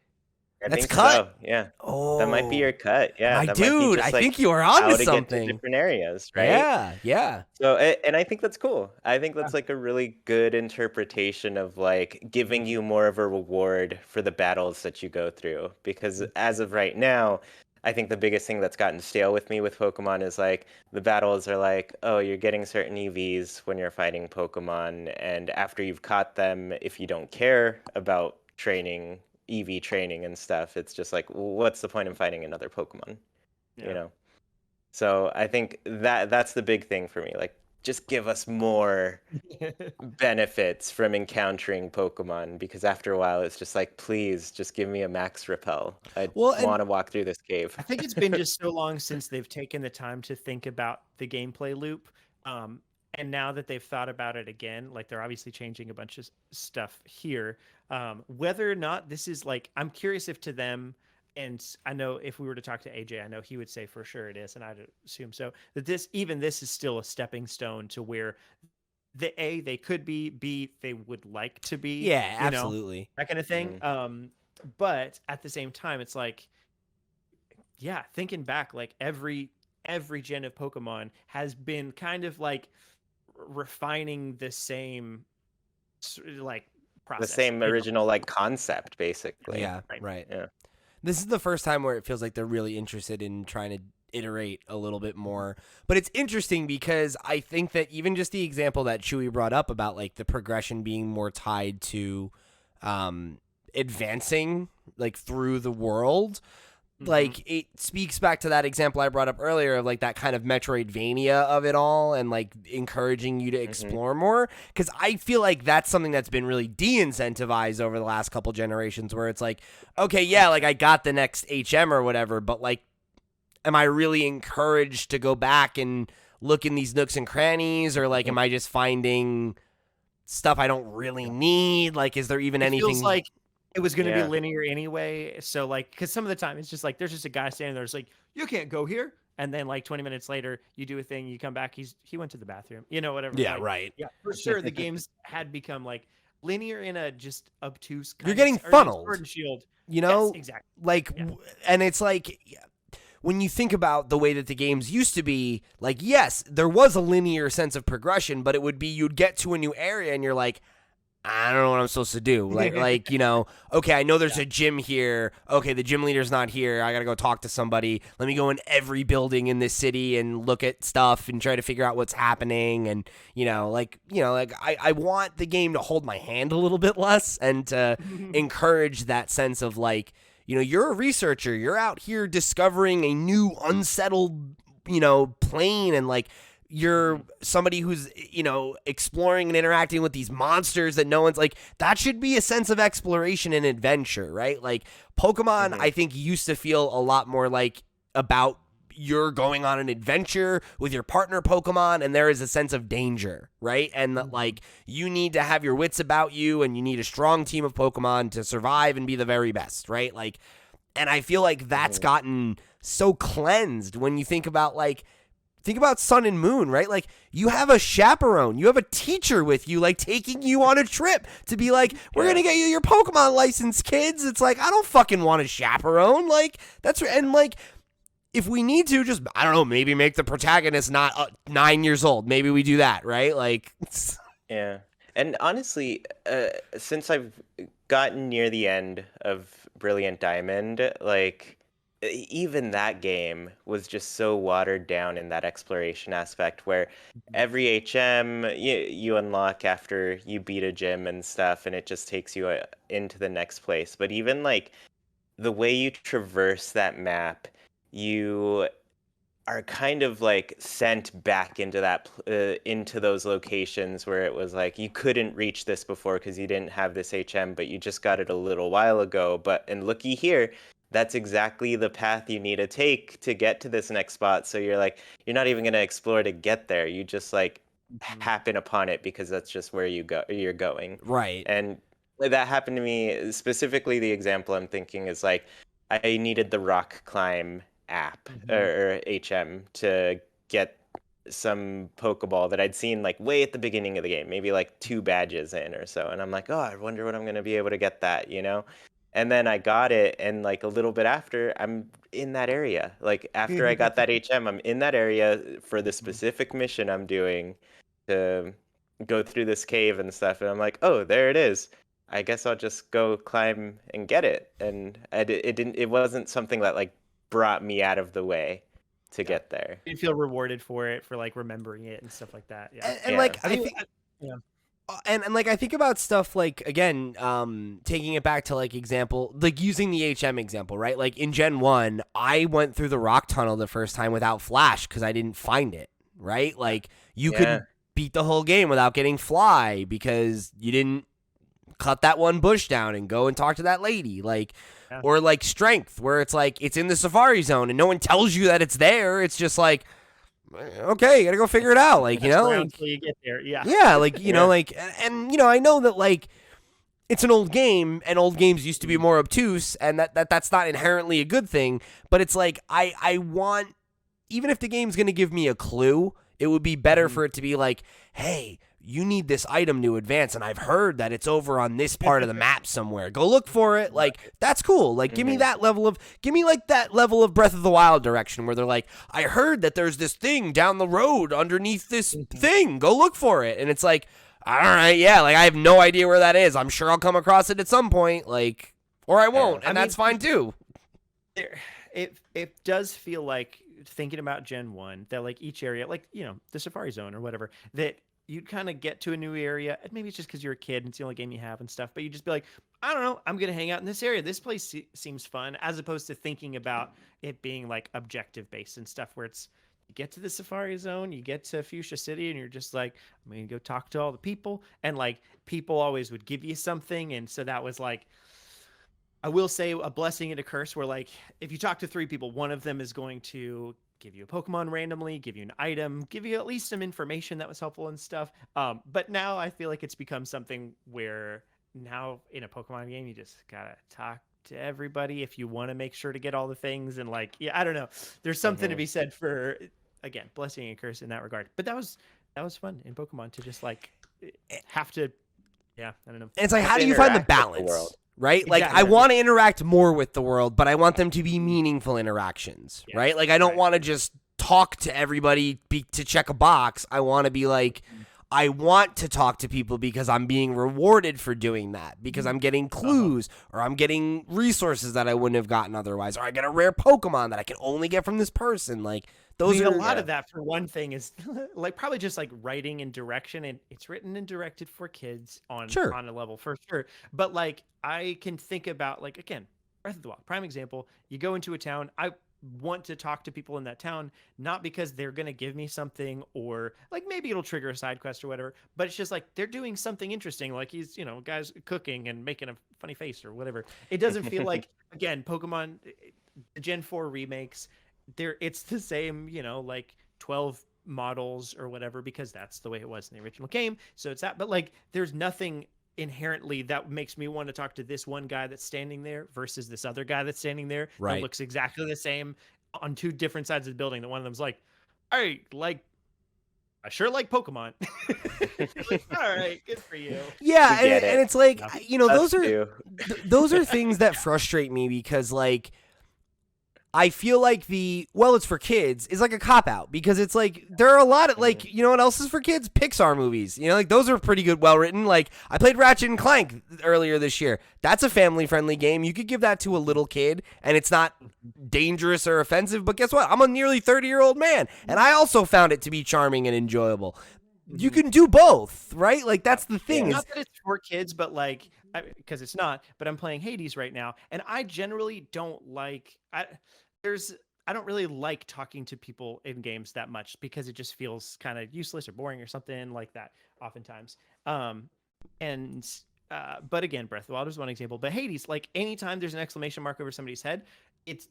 That's cut. So, yeah. Oh, that might be your cut. Yeah, my that dude, might be just, I think you are onto something. Get to different areas, right? Yeah. So, and I think that's cool. I think that's like a really good interpretation of like giving you more of a reward for the battles that you go through. Because as of right now, I think the biggest thing that's gotten stale with me with Pokemon is like the battles are like, oh, you're getting certain EVs when you're fighting Pokemon, and after you've caught them, if you don't care about training, EV training and stuff, it's just like, what's the point in fighting another Pokemon? So I think that's the big thing for me. Like, just give us more benefits from encountering Pokemon, because after a while it's just like, please just give me a max repel. I want to walk through this cave. I think it's been just so long since they've taken the time to think about the gameplay loop. And now that they've thought about it again, like they're obviously changing a bunch of stuff here. Whether or not this is like, I'm curious if to them, and I know if we were to talk to AJ, I know he would say for sure it is, and I'd assume so, that this is still a stepping stone to where they could be, B, they would like to be. Yeah, absolutely. That kind of thing. But at the same time, it's like, yeah, thinking back, like every gen of Pokemon has been kind of like refining the same like process. The same original like concept, basically. Yeah, right. Yeah. This is the first time where it feels like they're really interested in trying to iterate a little bit more. But it's interesting because I think that even just the example that Chuy brought up about like the progression being more tied to advancing like through the world, like it speaks back to that example I brought up earlier of like that kind of Metroidvania of it all, and like encouraging you to explore more, because I feel like that's something that's been really de-incentivized over the last couple generations, where it's like, okay, yeah, like I got the next HM or whatever, but like, am I really encouraged to go back and look in these nooks and crannies, or like am I just finding stuff I don't really need? Like, is there even anything? Feels like it was going to be linear anyway. So like, because some of the time it's just like, there's just a guy standing there. It's like, you can't go here. and then like 20 minutes later you do a thing, you come back, he went to the bathroom, you know, whatever. Yeah, like, right. yeah, for sure the games had become like linear in a just obtuse kind You're getting or not funneled. Sword and Shield. You know, Yes, exactly. like, and it's like, when you think about the way that the games used to be, like, yes, there was a linear sense of progression, but it would be you'd get to a new area and you're like, I don't know what I'm supposed to do. Like, you know, okay, I know there's a gym here. Okay, the gym leader's not here. I got to go talk to somebody. Let me go in every building in this city and look at stuff and try to figure out what's happening. And, I want the game to hold my hand a little bit less and to encourage that sense of like, you're a researcher. You're out here discovering a new unsettled, plane, and like, you're somebody who's, exploring and interacting with these monsters that no one's like, that should be a sense of exploration and adventure, right? Like Pokemon, I think used to feel a lot more like about you're going on an adventure with your partner Pokemon and there is a sense of danger, right? And that like you need to have your wits about you and you need a strong team of Pokemon to survive and be the very best, right? Like, and I feel like that's gotten so cleansed when you think about Sun and Moon, right? Like, you have a chaperone. You have a teacher with you, like, taking you on a trip to be like, we're going to get you your Pokemon license, kids. It's like, I don't fucking want a chaperone. Like, and, like, if we need to, just, I don't know, maybe make the protagonist not 9 years old. Maybe we do that, right? Like, yeah. And honestly, since I've gotten near the end of Brilliant Diamond, like, even that game was just so watered down in that exploration aspect where every HM you unlock after you beat a gym and stuff, and it just takes you into the next place. But even like the way you traverse that map, you are kind of like sent back into that into those locations where it was like you couldn't reach this before because you didn't have this HM, but you just got it a little while ago. And looky here, that's exactly the path you need to take to get to this next spot. So you're like, you're not even going to explore to get there. You just like happen upon it because that's just where you're going. right. And that happened to me. Specifically, the example I'm thinking is like, I needed the rock climb app or HM to get some Pokeball that I'd seen like way at the beginning of the game, maybe like 2 badges in or so. And I'm like, oh, I wonder when I'm going to be able to get that, And then I got it, and like a little bit after, I'm in that area. Like after I got that HM, I'm in that area for the specific mission I'm doing to go through this cave and stuff. And I'm like, oh, there it is. I guess I'll just go climb and get it. And it wasn't something that like brought me out of the way to get there. You feel rewarded for it, for like remembering it and stuff like that. Yeah. And like, I think, And like I think about stuff like, again, taking it back to like example, like using the HM example, right? Like in Gen 1, I went through the rock tunnel the first time without Flash because I didn't find it, right? Like you could beat the whole game without getting Fly because you didn't cut that one bush down and go and talk to that lady. Like, or like Strength, where it's like it's in the Safari Zone and no one tells you that it's there. It's just like, okay, you gotta go figure it out, like, like, until you get there. Like, like, and I know that like it's an old game, and old games used to be more obtuse, and that's not inherently a good thing. But it's like I want, even if the game's gonna give me a clue, it would be better for it to be like, hey, you need this item to advance, and I've heard that it's over on this part of the map somewhere. Go look for it. Like, that's cool. Like, give me that level of Breath of the Wild direction where they're like, I heard that there's this thing down the road underneath this thing. Go look for it. And it's like, all right, yeah, like I have no idea where that is. I'm sure I'll come across it at some point, like, or I won't, and that's fine too. It does feel like, thinking about Gen 1, that like each area, like, the Safari Zone or whatever, that you'd kind of get to a new area, and maybe it's just because you're a kid and it's the only game you have and stuff, but you just be like, I don't know, I'm going to hang out in this area. This place seems fun, as opposed to thinking about it being like objective based and stuff where it's, you get to the Safari Zone, you get to Fuchsia City, and you're just like, I'm going to go talk to all the people. And like, people always would give you something. And so that was like, I will say, a blessing and a curse, where like, if you talk to 3 people, one of them is going to give you a Pokemon randomly, give you an item, give you at least some information that was helpful and stuff. But now I feel like it's become something where now in a Pokemon game, you just gotta talk to everybody if you want to make sure to get all the things. And like, yeah, I don't know. There's something to be said for, again, blessing and curse in that regard. But that was fun in Pokemon to just like have to, yeah, I don't know. And it's like, Have how to do you find the interact with the balance? world. Right? Like, Exactly. I want to interact more with the world, but I want them to be meaningful interactions, Yeah, right? Like, I don't right. want to just talk to everybody to check a box. I want to be like, I want to talk to people because I'm being rewarded for doing that, because I'm getting clues or I'm getting resources that I wouldn't have gotten otherwise, or I get a rare Pokemon that I can only get from this person. Like, those I mean, are a lot of that, for one thing, is like probably just like writing and direction, and it's written and directed for kids on Sure. on a level for sure. But like I can think about, like, again, Breath of the Wild, prime example. You go into a town, I want to talk to people in that town, not because they're gonna give me something or like maybe it'll trigger a side quest or whatever, but it's just like they're doing something interesting, like he's, guys cooking and making a funny face or whatever. It doesn't feel like, again, Pokemon, the Gen 4 remakes, it's the same, like 12 models or whatever, because that's the way it was in the original game. So it's that, but like there's nothing inherently that makes me want to talk to this one guy that's standing there versus this other guy that's standing there Right. that looks exactly the same on two different sides of the building. That one of them's like, I sure like Pokemon. Like, all right, good for you. Yeah, We get and it. it's like, Us too. those are things that frustrate me, because like I feel like it's for kids is like a cop out, because it's like there are a lot of like, you know what else is for kids? Pixar movies. Like those are pretty good, well written. Like I played Ratchet and Clank earlier this year. That's a family friendly game. You could give that to a little kid and it's not dangerous or offensive. But guess what? I'm a nearly 30-year-old man, and I also found it to be charming and enjoyable. You can do both, right? Like that's the thing. Not that it's for kids, but like, because it's not. But I'm playing Hades right now, and I generally don't like. I don't really like talking to people in games that much, because it just feels kind of useless or boring or something like that oftentimes. But again, Breath of the Wild is one example. But Hades, like anytime there's an exclamation mark over somebody's head,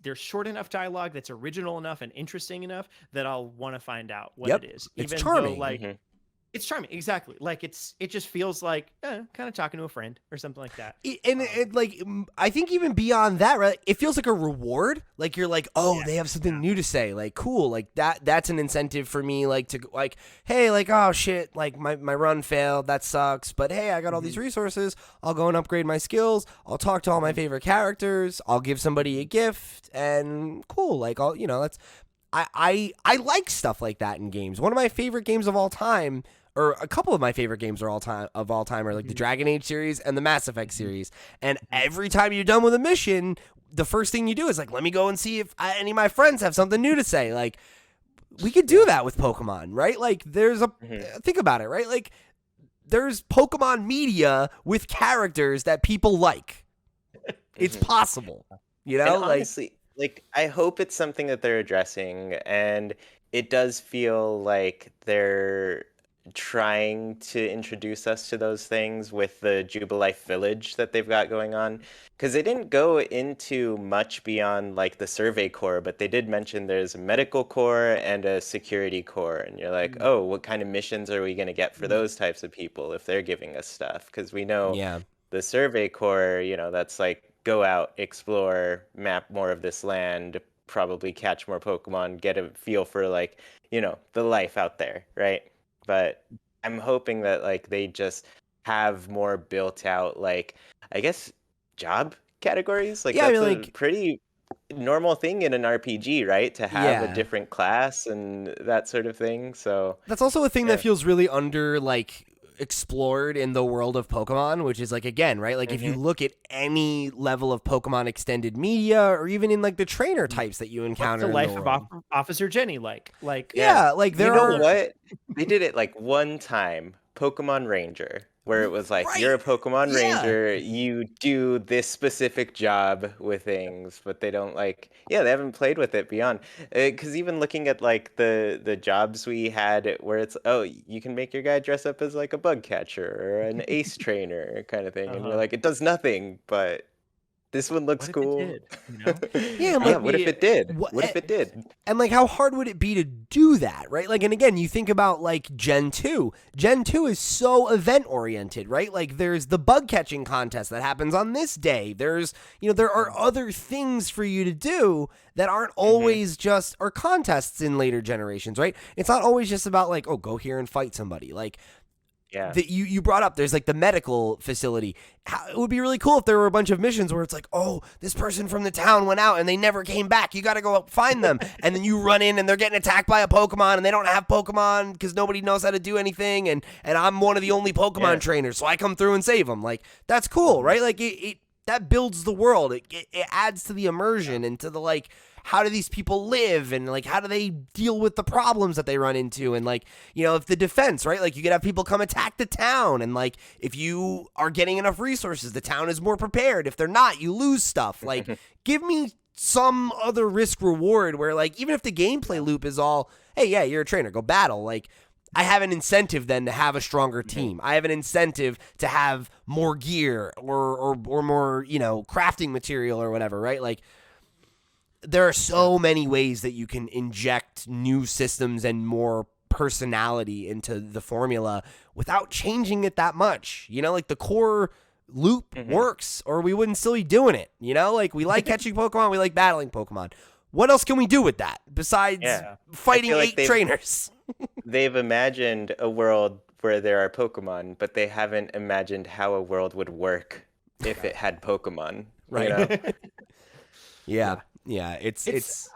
there's short enough dialogue that's original enough and interesting enough that I'll want to find out what it is. It's Even charming. though, like, it's charming, exactly. Like it just feels like kind of talking to a friend or something like that. I think even beyond that, right? It feels like a reward. Like you're like, oh, they have something new to say. Like, cool. Like that's an incentive for me. Like to like, hey, like, oh shit, like my run failed. That sucks. But hey, I got all these resources. I'll go and upgrade my skills. I'll talk to all my favorite characters. I'll give somebody a gift, and cool. Like that's. I like stuff like that in games. One of my favorite games of all time, or a couple of my favorite games of all time are like the Dragon Age series and the Mass Effect series. And every time you're done with a mission, the first thing you do is like, let me go and see if any of my friends have something new to say. Like, we could do that with Pokemon, right? Like, there's think about it, right? Like, there's Pokemon media with characters that people like. It's possible, And honestly, like, I hope it's something that they're addressing, and it does feel like they're trying to introduce us to those things with the Jubilife Village that they've got going on, because they didn't go into much beyond like the survey core, but they did mention there's a medical core and a security core, and you're like, oh, what kind of missions are we going to get for those types of people if they're giving us stuff? Because we know the survey core, that's like, go out, explore, map more of this land, probably catch more Pokemon, get a feel for like, the life out there, right? But I'm hoping that like they just have more built out, like, I guess, job categories. Like that's a pretty normal thing in an RPG, right? To have a different class and that sort of thing. So that's also a thing that feels really under explored in the world of Pokemon, which is like, again, right? Like if you look at any level of Pokemon extended media, or even in like the trainer types that you encounter, what's the in life of Officer Jenny like like you know what? They did it like one time, Pokemon Ranger, where it was like, you're a Pokemon Ranger, you do this specific job with things, but they don't they haven't played with it beyond. Because even looking at like the jobs we had, where it's, oh, you can make your guy dress up as like a bug catcher or an ace trainer kind of thing, and you're like, it does nothing, but This one looks What if cool. it did? You know? Yeah, I'm Yeah, like, what if it did? What- What if it did? and like, how hard would it be to do that, right? Like, and again, you think about like Gen 2. Gen 2 is so event oriented, right? Like, there's the bug catching contest that happens on this day. There's, there are other things for you to do that aren't always just, or contests in later generations, right? It's not always just about like, oh, go here and fight somebody. Like, Yeah. that you brought up, there's like the medical facility. It would be really cool if there were a bunch of missions where it's like, oh, this person from the town went out and they never came back. You got to go up find them. And then you run in and they're getting attacked by a Pokemon and they don't have Pokemon because nobody knows how to do anything. And I'm one of the only Pokemon trainers, so I come through and save them. Like, that's cool, right? Like, it that builds the world. It adds to the immersion and to the, like, how do these people live and like how do they deal with the problems that they run into, and like, if the defense, right, like you could have people come attack the town, and like if you are getting enough resources, the town is more prepared. If they're not, you lose stuff. Like, give me some other risk reward where, like, even if the gameplay loop is all, hey, yeah, you're a trainer, go battle, like, I have an incentive then to have a stronger team. I have an incentive to have more gear or more, crafting material or whatever, right? Like, there are so many ways that you can inject new systems and more personality into the formula without changing it that much. Like, the core loop works, or we wouldn't still be doing it. Like, we like catching Pokemon, we like battling Pokemon. What else can we do with that besides fighting like 8 trainers? They've imagined a world where there are Pokemon, but they haven't imagined how a world would work if it had Pokemon. Right. Yeah. Yeah, it's.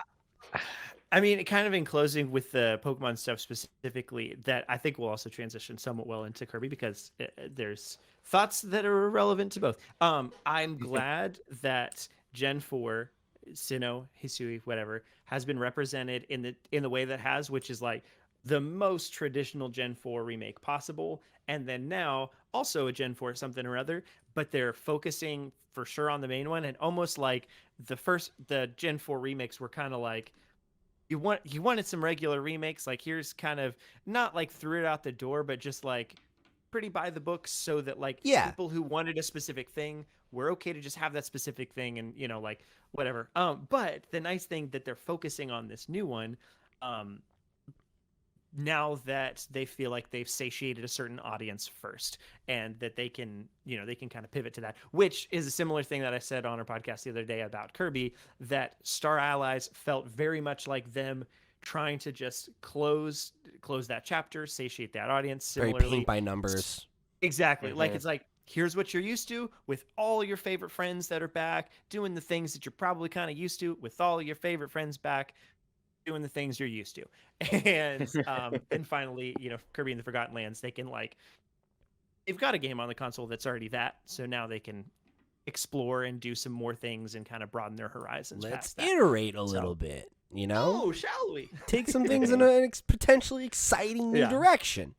I mean, kind of in closing with the Pokemon stuff specifically, that I think will also transition somewhat well into Kirby, because there's thoughts that are relevant to both. I'm glad that Gen 4, Sinnoh, Hisui, whatever, has been represented in the way that has, which is like the most traditional Gen 4 remake possible, and then now also a Gen 4 something or other, but they're focusing for sure on the main one, and almost like the Gen 4 remakes were kind of like, you wanted some regular remakes, like here's kind of not like threw it out the door, but just like pretty by the books, so that like people who wanted a specific thing were okay to just have that specific thing, and like whatever. But the nice thing that they're focusing on this new one, now that they feel like they've satiated a certain audience first, and that they can kind of pivot to that, which is a similar thing that I said on our podcast the other day about Kirby, that Star Allies felt very much like them trying to just close that chapter, satiate that audience. Similarly, very paint by numbers. Exactly. Like, it's like, here's what you're used to with all your favorite friends that are back, doing the things that you're probably kind of used to with all your favorite friends back, doing the things you're used to. And and finally, Kirby and the Forgotten Lands, they can, like, they've got a game on the console that's already that, so now they can explore and do some more things and kind of broaden their horizons. Let's iterate a little bit, Oh, shall we? take some things in a potentially exciting new direction.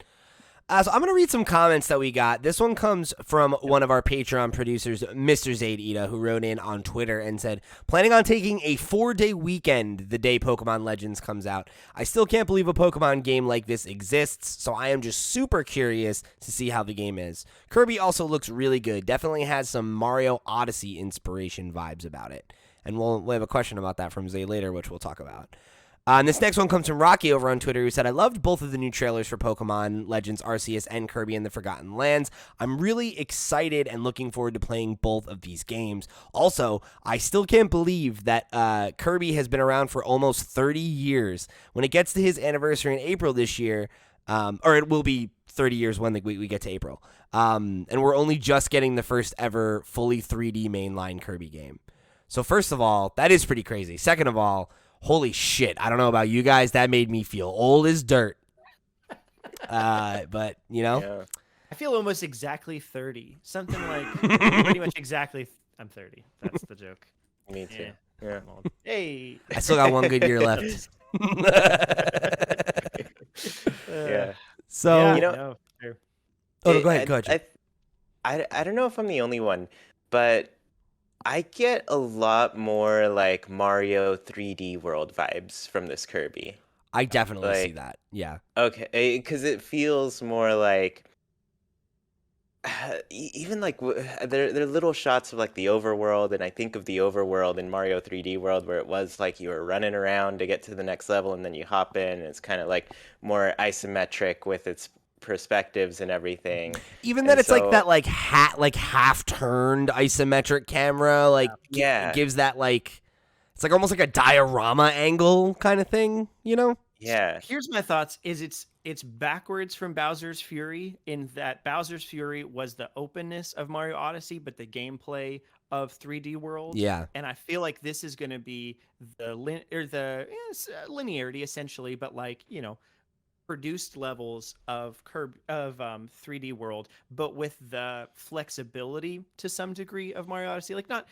So I'm going to read some comments that we got. This one comes from one of our Patreon producers, Mr. Zaid Ida, who wrote in on Twitter and said, planning on taking a 4-day weekend the day Pokemon Legends comes out. I still can't believe a Pokemon game like this exists, so I am just super curious to see how the game is. Kirby also looks really good. Definitely has some Mario Odyssey inspiration vibes about it. And we'll have a question about that from Zay later, which we'll talk about. And this next one comes from Rocky over on Twitter, who said, I loved both of the new trailers for Pokemon Legends Arceus and Kirby and the Forgotten Lands. I'm really excited and looking forward to playing both of these games. Also, I still can't believe that Kirby has been around for almost 30 years. When it gets to his anniversary in April this year, or it will be 30 years when we get to April, and we're only just getting the first ever fully 3D mainline Kirby game. So first of all, that is pretty crazy. Second of all, holy shit, I don't know about you guys, that made me feel old as dirt. But, I feel almost exactly 30. Something like pretty much exactly. I'm 30. That's the joke. Me too. Yeah. Hey. I still got one good year left. Yeah. So, no, go ahead. I don't know if I'm the only one, but I get a lot more like Mario 3D World vibes from this Kirby. I definitely see that. Yeah. Okay, because it feels more like even like they're little shots of like the overworld, and I think of the overworld in Mario 3D World where it was like you were running around to get to the next level, and then you hop in, and it's kind of like more isometric with its perspectives and everything. Even And that it's like so that like half turned isometric camera, like yeah, gives that like it's like almost like a diorama angle kind of thing, you know? yeah, Here's my thoughts: is it's backwards from Bowser's Fury in that Bowser's Fury was the openness of Mario Odyssey, but the gameplay of 3D World. Yeah. And I feel like this is going to be the linearity essentially, but like produced levels of 3D World, but with the flexibility to some degree of Mario Odyssey. Like not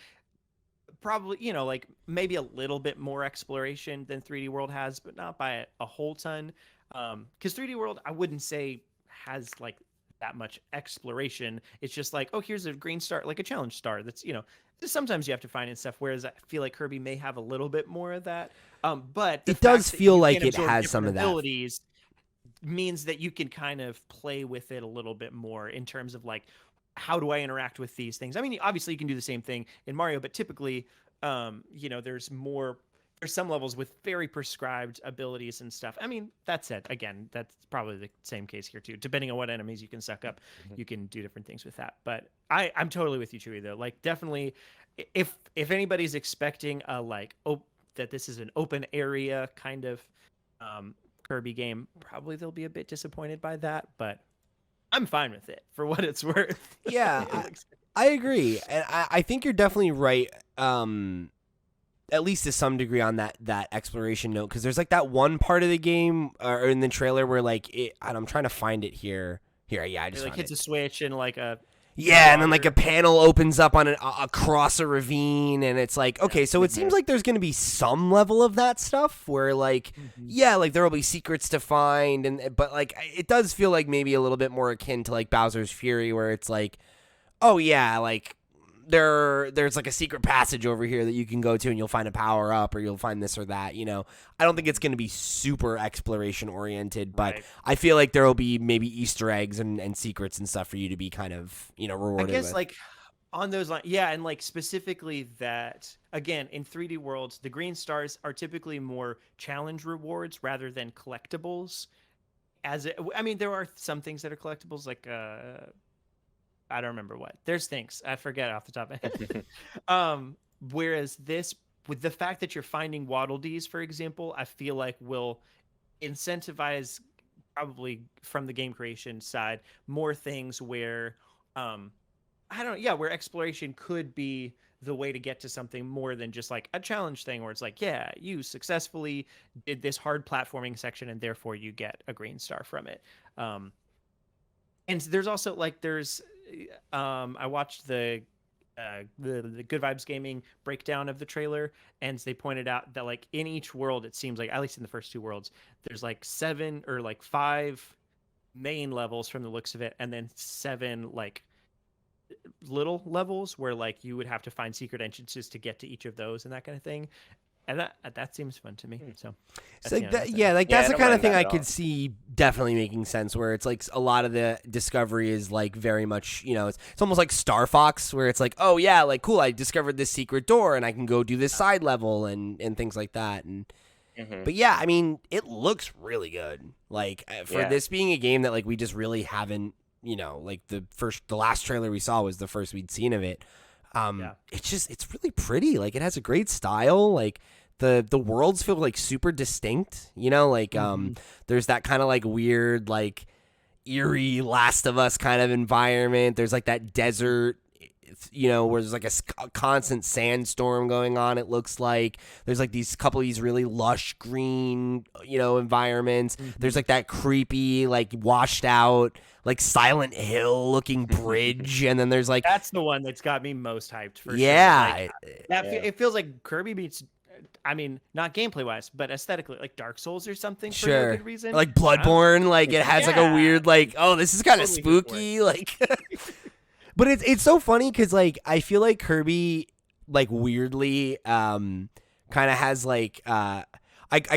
probably like maybe a little bit more exploration than 3D World has, but not by a whole ton. Because 3D World, I wouldn't say has like that much exploration. It's just like, oh, here's a green star, like a challenge star. That's sometimes you have to find and stuff. Whereas I feel like Kirby may have a little bit more of that. But it does feel like it has some of that abilities means that you can kind of play with it a little bit more in terms of like, how do I interact with these things? I mean, obviously you can do the same thing in Mario, but typically, there's some levels with very prescribed abilities and stuff. I mean, that said, again, that's probably the same case here too. Depending on what enemies you can suck up, you can do different things with that. But I'm totally with you, Chuy, though. Like, definitely, if anybody's expecting that this is an open area kind of Kirby game, probably they'll be a bit disappointed by that. But I'm fine with it for what it's worth. Yeah, I agree, and I think you're definitely right. At least to some degree on that exploration note, because there's like that one part of the game or in the trailer where like and I'm trying to find it here. Yeah, I just like found hits it. a switch and like a And then like a panel opens up on across a ravine, and it's like, okay, so it seems like there's gonna be some level of that stuff where like, like there will be secrets to find, but like it does feel like maybe a little bit more akin to like Bowser's Fury, where it's like, oh yeah, like there's like a secret passage over here that you can go to and you'll find a power up or you'll find this or that, I don't think it's going to be super exploration oriented, but Right. I feel like there will be maybe Easter eggs and secrets and stuff for you to be kind of, rewarded I guess with. like on those lines, yeah, and like specifically that again in 3D worlds, the green stars are typically more challenge rewards rather than collectibles. I mean, there are some things that are collectibles, like I don't remember what. There's things I forget off the top of my head. Whereas this, with the fact that you're finding Waddle Dees, for example, I feel like will incentivize probably from the game creation side more things where where exploration could be the way to get to something more than just like a challenge thing where it's like, yeah, you successfully did this hard platforming section and therefore you get a green star from it. And there's also like I watched the Good Vibes Gaming breakdown of the trailer, and they pointed out that like in each world, it seems like at least in the first two worlds, there's like 7 or like 5 main levels from the looks of it, and then 7 like little levels where like you would have to find secret entrances to get to each of those and that kind of thing. And that seems fun to me. So, it's like that, that's the kind of thing I could see definitely making sense. Where it's like a lot of the discovery is like very much, it's almost like Star Fox, where it's like, oh yeah, like cool, I discovered this secret door and I can go do this side level and things like that. And but yeah, I mean, it looks really good. Like for this being a game that like we just really haven't, like the last trailer we saw was the first we'd seen of it. It's really pretty. Like it has a great style. Like the worlds feel like super distinct, like there's that kind of like weird like eerie Last of Us kind of environment. There's like that desert, where there's like a constant sandstorm going on. It looks like there's like these couple of these really lush green, environments. There's like that creepy, like washed out, like Silent Hill looking bridge. And then there's like, that's the one that's got me most hyped for sure. Like, it feels like Kirby meets, I mean, not gameplay wise, but aesthetically, like Dark Souls or something for no good reason. Like Bloodborne, like it has like a weird, like, oh, this is kind of spooky, like. But it's so funny because like I feel like Kirby like weirdly kind of has like I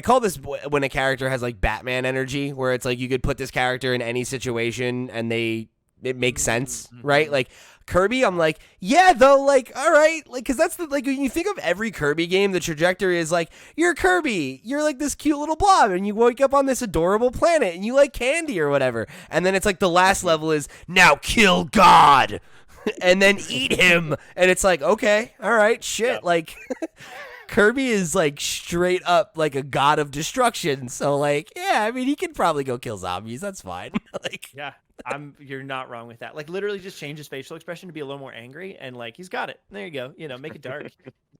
call this when a character has like Batman energy, where it's like you could put this character in any situation and they it makes sense, right? Like Kirby, I'm like, yeah, though, like, all right, like, because that's the, like, when you think of every Kirby game, the trajectory is like, you're Kirby, you're like this cute little blob, and you wake up on this adorable planet, and you like candy or whatever, and then it's like the last level is, now kill God, and then eat him, and it's like, okay, all right, shit, like, Kirby is like straight up like a god of destruction, so like, yeah, I mean, he can probably go kill zombies, that's fine. Like, yeah, you're not wrong with that. Like, literally just change his facial expression to be a little more angry, and like, he's got it. There you go. You know, make it dark.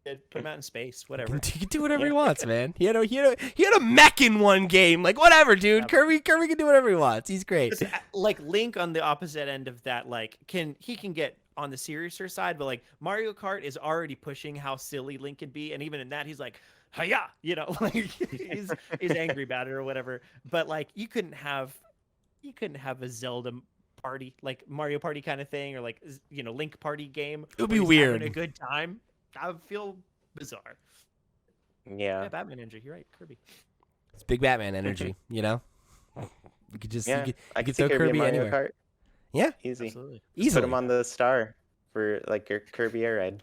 Put him out in space, whatever. He can do whatever he wants, man. He had a mech in one game. Like, whatever, dude. Kirby can do whatever he wants. He's great. Just, like, Link on the opposite end of that, like, he can get on the seriouser side, but like Mario Kart is already pushing how silly Link can be, and even in that, he's like, hiya, you know, like he's angry about it or whatever. But like, you couldn't have a Zelda party, like Mario Party kind of thing, or like, you know, Link party game. It would be weird. Having a good time. I would feel bizarre. Yeah, Batman energy. You're right, Kirby. It's big Batman energy, you know. You could just I you could could see throw Kirby Mario anywhere. Kart. Yeah, Easy. Absolutely. easily. Put him on the star for like your Kirby air ride.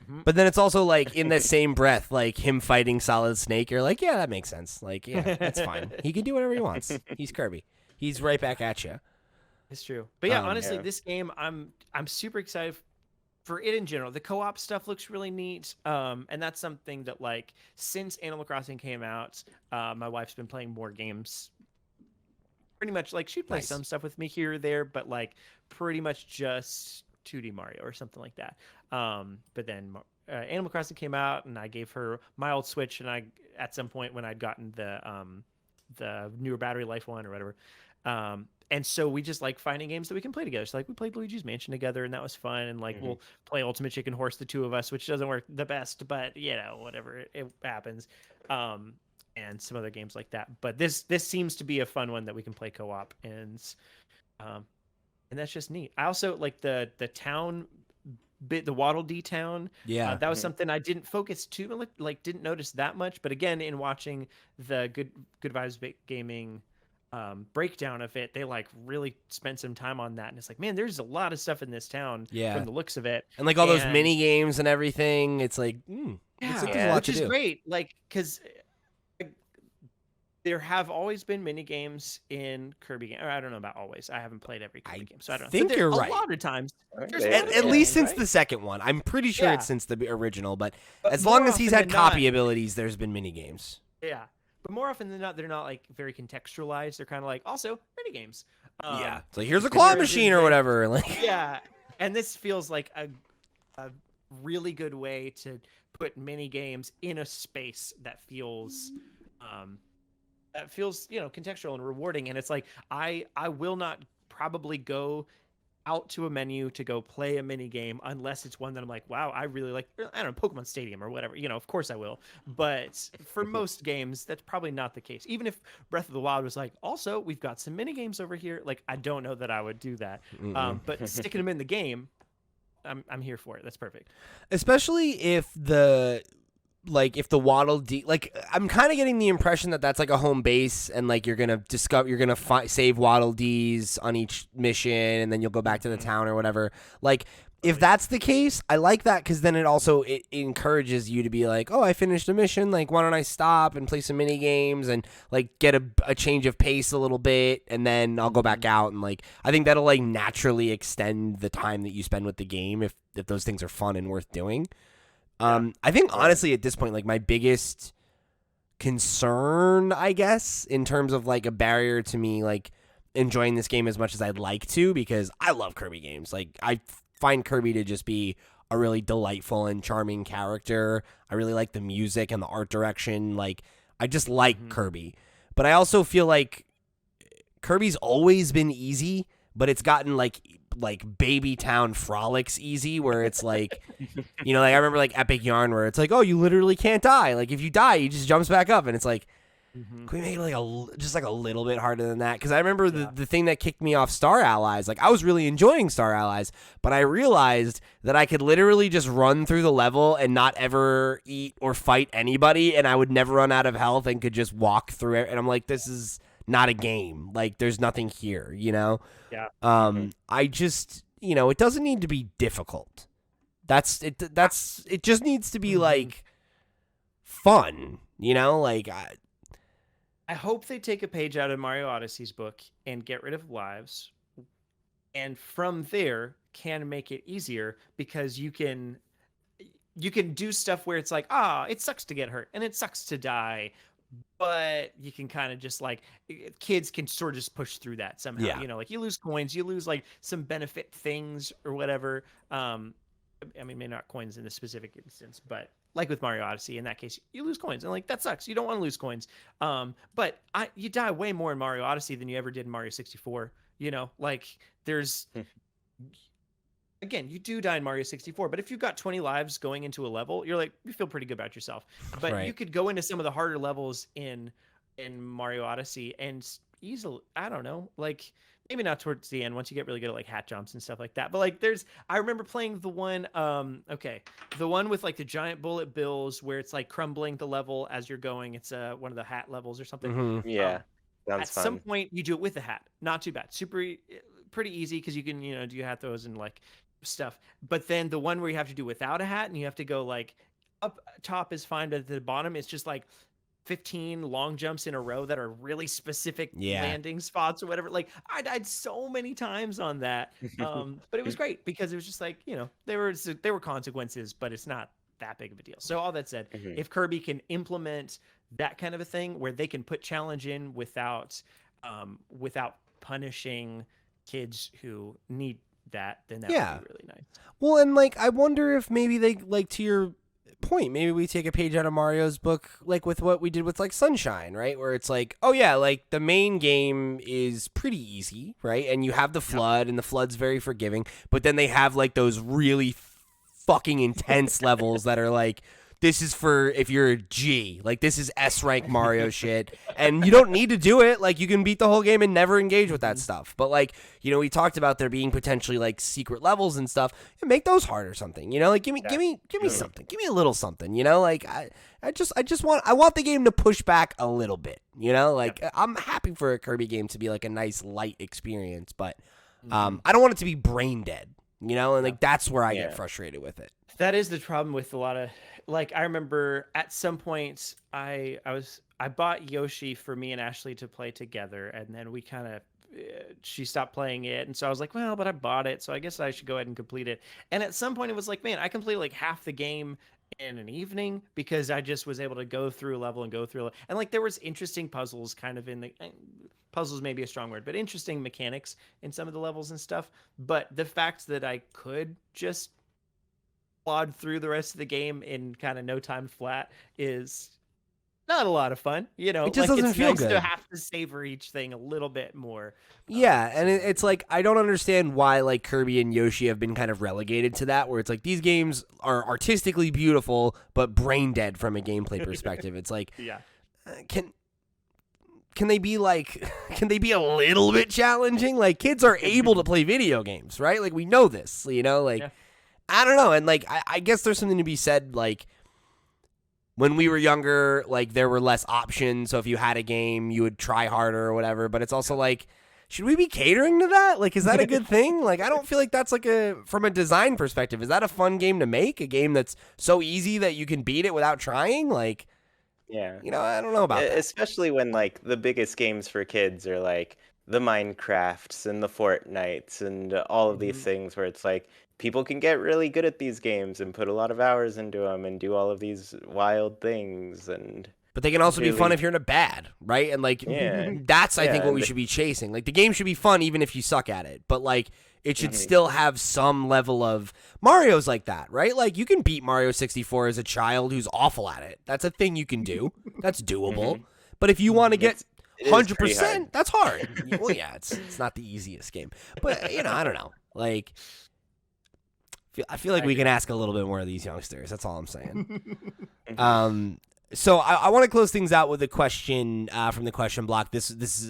But then it's also like in the same breath, like him fighting Solid Snake. You're like, yeah, that makes sense. Like, yeah, that's fine. He can do whatever he wants. He's Kirby. He's right back at you. It's true. But yeah, honestly, Yeah. this game, I'm super excited for it in general. The co-op stuff looks really neat. And that's something that, like, since Animal Crossing came out, my wife's been playing more games. Pretty much, like, she'd play Nice. some stuff with me here or there, but like pretty much just 2D Mario or something like that. But then Animal Crossing came out, and I gave her my old Switch, and I, at some point when I'd gotten the newer battery life one or whatever, and so we just like finding games that we can play together. So like, we played Luigi's Mansion together, and that was fun. And like, we'll play Ultimate Chicken Horse, the two of us, which doesn't work the best, but you know, whatever, it happens. And some other games like that. But this seems to be a fun one that we can play co-op, and that's just neat. I also like the town bit, the Waddle Dee town. Yeah. That was something I didn't focus too, like didn't notice that much. But again, in watching the Good Vibes Gaming breakdown of it, they like really spent some time on that, and it's like, man, there's a lot of stuff in this town. Yeah. From the looks of it, And like all those mini games and everything. It's like, yeah, looks like there's a lot which to is do. great. Like, because there have always been mini games in Kirby games. I don't know about always. I haven't played every Kirby game, so I don't know. think But you're a right. lot of times. There's At- a lot of At games, least since right? the second one. I'm pretty sure Yeah. it's since the original, but But as more long as he's often had than not- copy abilities, there's been mini games. Yeah, but more often than not, they're not like very contextualized. They're kind of like also mini games. Yeah. So here's a claw whereas machine in or the- whatever. Like, Yeah, and this feels like a really good way to put mini games in a space that feels you know, contextual and rewarding. And it's like, I will not probably go out to a menu to go play a mini game unless it's one that I'm like, wow, I really like, I don't know, Pokemon Stadium or whatever, you know, of course I will. But for most games, that's probably not the case. Even if Breath of the Wild was like, also, we've got some mini games over here, like, I don't know that I would do that. But sticking them in the game, I'm here for it. That's perfect. especially if the Waddle Dee, like, I'm kind of getting the impression that that's like a home base, and like you're gonna save Waddle Dees on each mission, and then you'll go back to the town or whatever. Like, if that's the case, I like that, because then it encourages you to be like, oh, I finished a mission, like, why don't I stop and play some mini games and like get a change of pace a little bit, and then I'll go back out, and like, I think that'll like naturally extend the time that you spend with the game if those things are fun and worth doing. I think honestly at this point, like, my biggest concern, I guess, in terms of like a barrier to me like enjoying this game as much as I'd like to, because I love Kirby games. Like, I find Kirby to just be a really delightful and charming character. I really like the music and the art direction. Like, I just like Kirby. But I also feel like Kirby's always been easy, but it's gotten like baby town frolics easy, where it's like, you know, like I remember like Epic Yarn, where it's like, oh, you literally can't die. Like, if you die, he just jumps back up, and it's like, can we make it like just like a little bit harder than that? Because I remember the thing that kicked me off Star Allies. Like, I was really enjoying Star Allies, but I realized that I could literally just run through the level and not ever eat or fight anybody, and I would never run out of health and could just walk through it. And I'm like, this is not a game. Like there's nothing here, you know? Yeah. I just, it doesn't need to be difficult. It just needs to be like fun, like I hope they take a page out of Mario Odyssey's book and get rid of lives, and from there can make it easier, because you can do stuff where it's like, it sucks to get hurt and it sucks to die, but you can kind of just like, kids can sort of just push through that somehow. Yeah. Like you lose coins, you lose like some benefit things or whatever. I mean, maybe not coins in this specific instance, but like with Mario Odyssey, in that case, you lose coins, and like that sucks. You don't want to lose coins. But you die way more in Mario Odyssey than you ever did in Mario 64. Like there's again, you do die in Mario 64, but if you've got 20 lives going into a level, you feel pretty good about yourself. But Right. You could go into some of the harder levels in Mario Odyssey and easily, I don't know, like maybe not towards the end once you get really good at like hat jumps and stuff like that. But like I remember playing the one, the one with like the giant bullet bills where it's like crumbling the level as you're going. It's one of the hat levels or something. Mhm. Yeah, sounds At fun. some point you do it with the hat. Not too bad. Pretty easy, because you can, do hat those and like stuff. But then the one where you have to do without a hat and you have to go like up top is fine, but at the bottom it's just like 15 long jumps in a row that are really specific landing spots or whatever. Like I died so many times on that. But it was great because it was just like, there were consequences, but it's not that big of a deal. So all that said, if Kirby can implement that kind of a thing where they can put challenge in without punishing kids who need that, then that would be really nice. Well, and like I wonder if maybe they, like, to your point, maybe we take a page out of Mario's book, like with what we did with like Sunshine, right? Where it's like, oh yeah, like the main game is pretty easy, right? And you have the flood, and the flood's very forgiving, but then they have like those really fucking intense levels that are like, this is for if you're a G, like this is S rank Mario shit, and you don't need to do it. Like you can beat the whole game and never engage with that stuff. But like, we talked about there being potentially like secret levels and stuff, and make those hard or something. Like give me something, give me a little something. Like I want the game to push back a little bit. Like I'm happy for a Kirby game to be like a nice light experience, but I don't want it to be brain dead. And like that's where I get frustrated with it. That is the problem with a lot of, like, I remember at some point I bought Yoshi for me and Ashley to play together, and then we kind of she stopped playing it, and so I was like, well, but I bought it, so I guess I should go ahead and complete it. And at some point it was like, man, I completed like half the game in an evening because I just was able to go through a level and and like there was interesting puzzles kind of in the puzzles, maybe a strong word, but interesting mechanics in some of the levels and stuff. But the fact that I could just plod through the rest of the game in kind of no time flat is not a lot of fun. It just doesn't feel nice good to have to savor each thing a little bit more. Yeah, and it's like I don't understand why like Kirby and Yoshi have been kind of relegated to that, where it's like these games are artistically beautiful but brain dead from a gameplay perspective. It's like, can they be like, can they be a little bit challenging? Like kids are able to play video games, right? Like we know this, like. I don't know, and like I guess there's something to be said, like when we were younger, like there were less options, so if you had a game, you would try harder or whatever, but it's also like, should we be catering to that? Like, is that a good thing? Like, I don't feel like that's like from a design perspective, is that a fun game to make? A game that's so easy that you can beat it without trying? Like, yeah. I don't know about that. Especially when like the biggest games for kids are like the Minecrafts and the Fortnites and all of these things where it's like, people can get really good at these games and put a lot of hours into them and do all of these wild things. But they can also be fun if you're in a bad, right? And like, that's, I think, what we should be chasing. Like the game should be fun even if you suck at it. But like, it should still have some level of, Mario's like that, right? Like you can beat Mario 64 as a child who's awful at it. That's a thing you can do. That's doable. But if you want to get 100%, that's hard. Well, yeah, it's not the easiest game. But, I don't know. Like, I feel like we can ask a little bit more of these youngsters. That's all I'm saying. So I want to close things out with a question from the question block. This is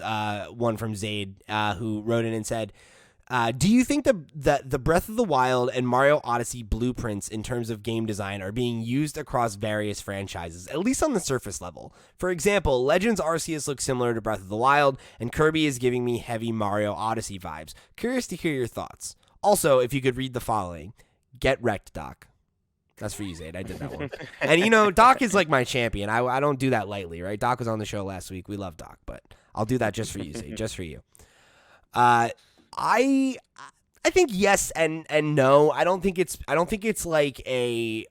one from Zaid, who wrote in and said, Do you think that the Breath of the Wild and Mario Odyssey blueprints in terms of game design are being used across various franchises, at least on the surface level? For example, Legends Arceus looks similar to Breath of the Wild, and Kirby is giving me heavy Mario Odyssey vibes. Curious to hear your thoughts. Also, if you could read the following. Get wrecked, Doc. That's for you, Zayd. I did that one. And, Doc is like my champion. I don't do that lightly, right? Doc was on the show last week. We love Doc, but I'll do that just for you, Zayd, just for you. I think yes and no. I don't think it's like a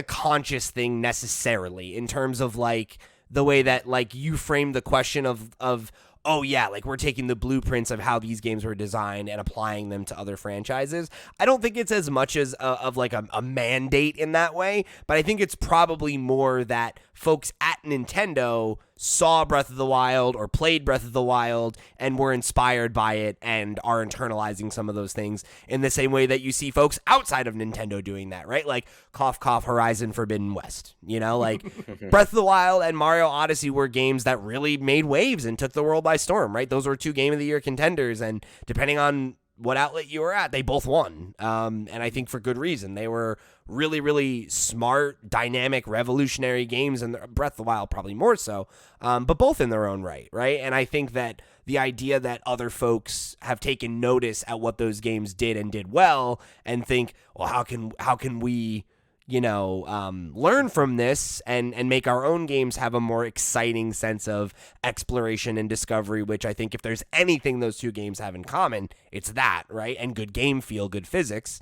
conscious thing necessarily in terms of like the way that like you frame the question of oh yeah, like we're taking the blueprints of how these games were designed and applying them to other franchises. I don't think it's as much as of like a mandate in that way, but I think it's probably more that folks at Nintendo saw Breath of the Wild or played Breath of the Wild and were inspired by it and are internalizing some of those things in the same way that you see folks outside of Nintendo doing that, right? Like cough cough Horizon Forbidden West, like Breath of the Wild and Mario Odyssey were games that really made waves and took the world by storm, right? Those were 2 Game of the Year contenders, and depending on what outlet you were at, they both won. And I think for good reason. They were really, really smart, dynamic, revolutionary games, and Breath of the Wild probably more so, but both in their own right? And I think that the idea that other folks have taken notice at what those games did and did well and think, well, how can we learn from this and make our own games have a more exciting sense of exploration and discovery, which I think if there's anything those 2 games have in common, it's that, right? And good game feel, good physics.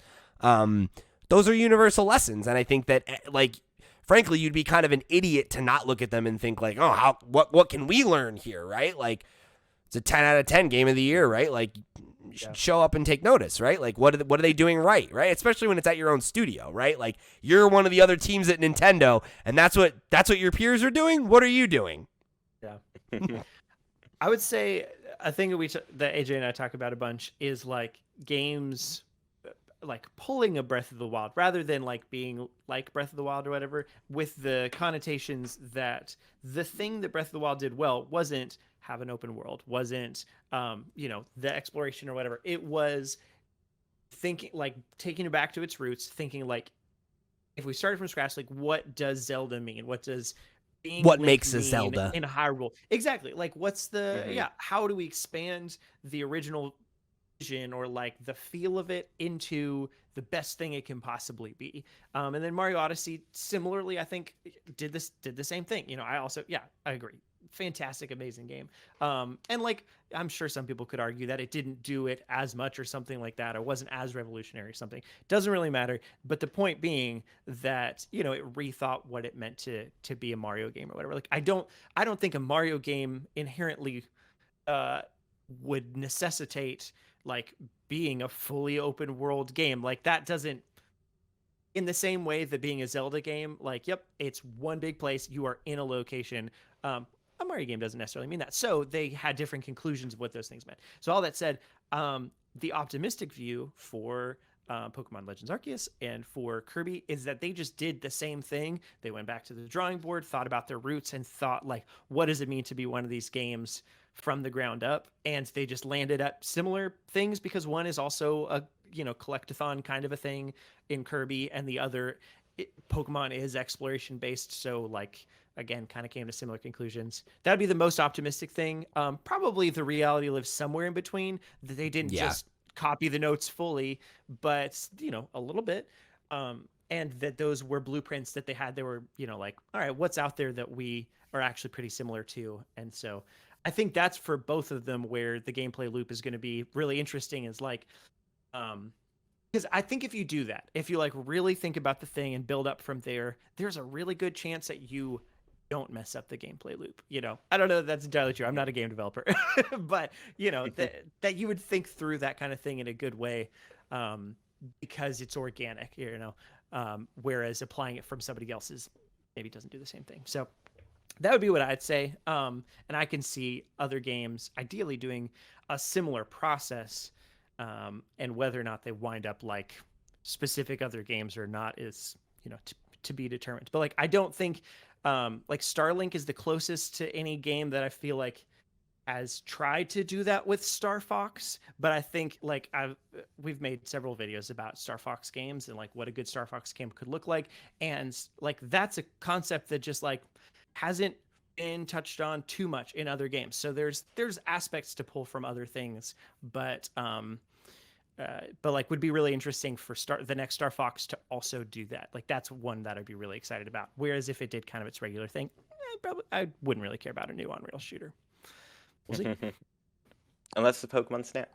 Those are universal lessons. And I think that, like, frankly, you'd be kind of an idiot to not look at them and think like, oh, what can we learn here, right? Like, it's a 10 out of 10 Game of the Year, right? Like, show up and take notice, right? Like, what are they doing right? Especially when it's at your own studio, right? Like, you're one of the other teams at Nintendo, and that's what your peers are doing. What are you doing? Yeah, I would say a thing that AJ and I talk about a bunch is like games like pulling a Breath of the Wild rather than like being like Breath of the Wild or whatever, with the connotations that the thing that Breath of the Wild did well wasn't have an open world, wasn't the exploration or whatever. It was thinking like taking it back to its roots, thinking like if we started from scratch, like what does Zelda mean? What does what makes a Zelda in Hyrule? Exactly. Like what's the how do we expand the original vision or like the feel of it into the best thing it can possibly be? And then Mario Odyssey similarly, I think did the same thing. I agree. Fantastic, amazing game. And like I'm sure some people could argue that it didn't do it as much or something like that, or wasn't as revolutionary or something. Doesn't really matter. But the point being that it rethought what it meant to be a Mario game or whatever. Like I don't think a Mario game inherently would necessitate like being a fully open world game. Like that doesn't, in the same way that being a Zelda game, like, yep, it's one big place, you are in a location. A Mario game doesn't necessarily mean that. So they had different conclusions of what those things meant. So all that said, the optimistic view for Pokemon Legends Arceus and for Kirby is that they just did the same thing. They went back to the drawing board, thought about their roots, and thought like, what does it mean to be one of these games from the ground up? And they just landed at similar things because one is also a collectathon kind of a thing in Kirby, and the other Pokemon is exploration based. So like again, kind of came to similar conclusions. That'd be the most optimistic thing. Probably the reality lives somewhere in between. That they didn't just copy the notes fully, but a little bit. And that those were blueprints that they had. They were like, all right, what's out there that we are actually pretty similar to? And so I think that's for both of them where the gameplay loop is going to be really interesting. Is like, because I think if you do that, if you like really think about the thing and build up from there, there's a really good chance that you don't mess up the gameplay loop. I don't know that that's entirely true. I'm not a game developer, but that you would think through that kind of thing in a good way, because it's organic, whereas applying it from somebody else's maybe doesn't do the same thing. So that would be what I'd say. And I can see other games ideally doing a similar process, and whether or not they wind up like specific other games or not is, to be determined. But like, I don't think, like Starlink is the closest to any game that I feel like has tried to do that with Star Fox, but I think like we've made several videos about Star Fox games and like what a good Star Fox game could look like, and like that's a concept that just like hasn't been touched on too much in other games. So there's aspects to pull from other things, but like would be really interesting for the next Star Fox to also do that. Like that's one that I'd be really excited about. Whereas if it did kind of its regular thing, I wouldn't really care about a new Unreal shooter. We'll see. Unless the Pokemon Snap.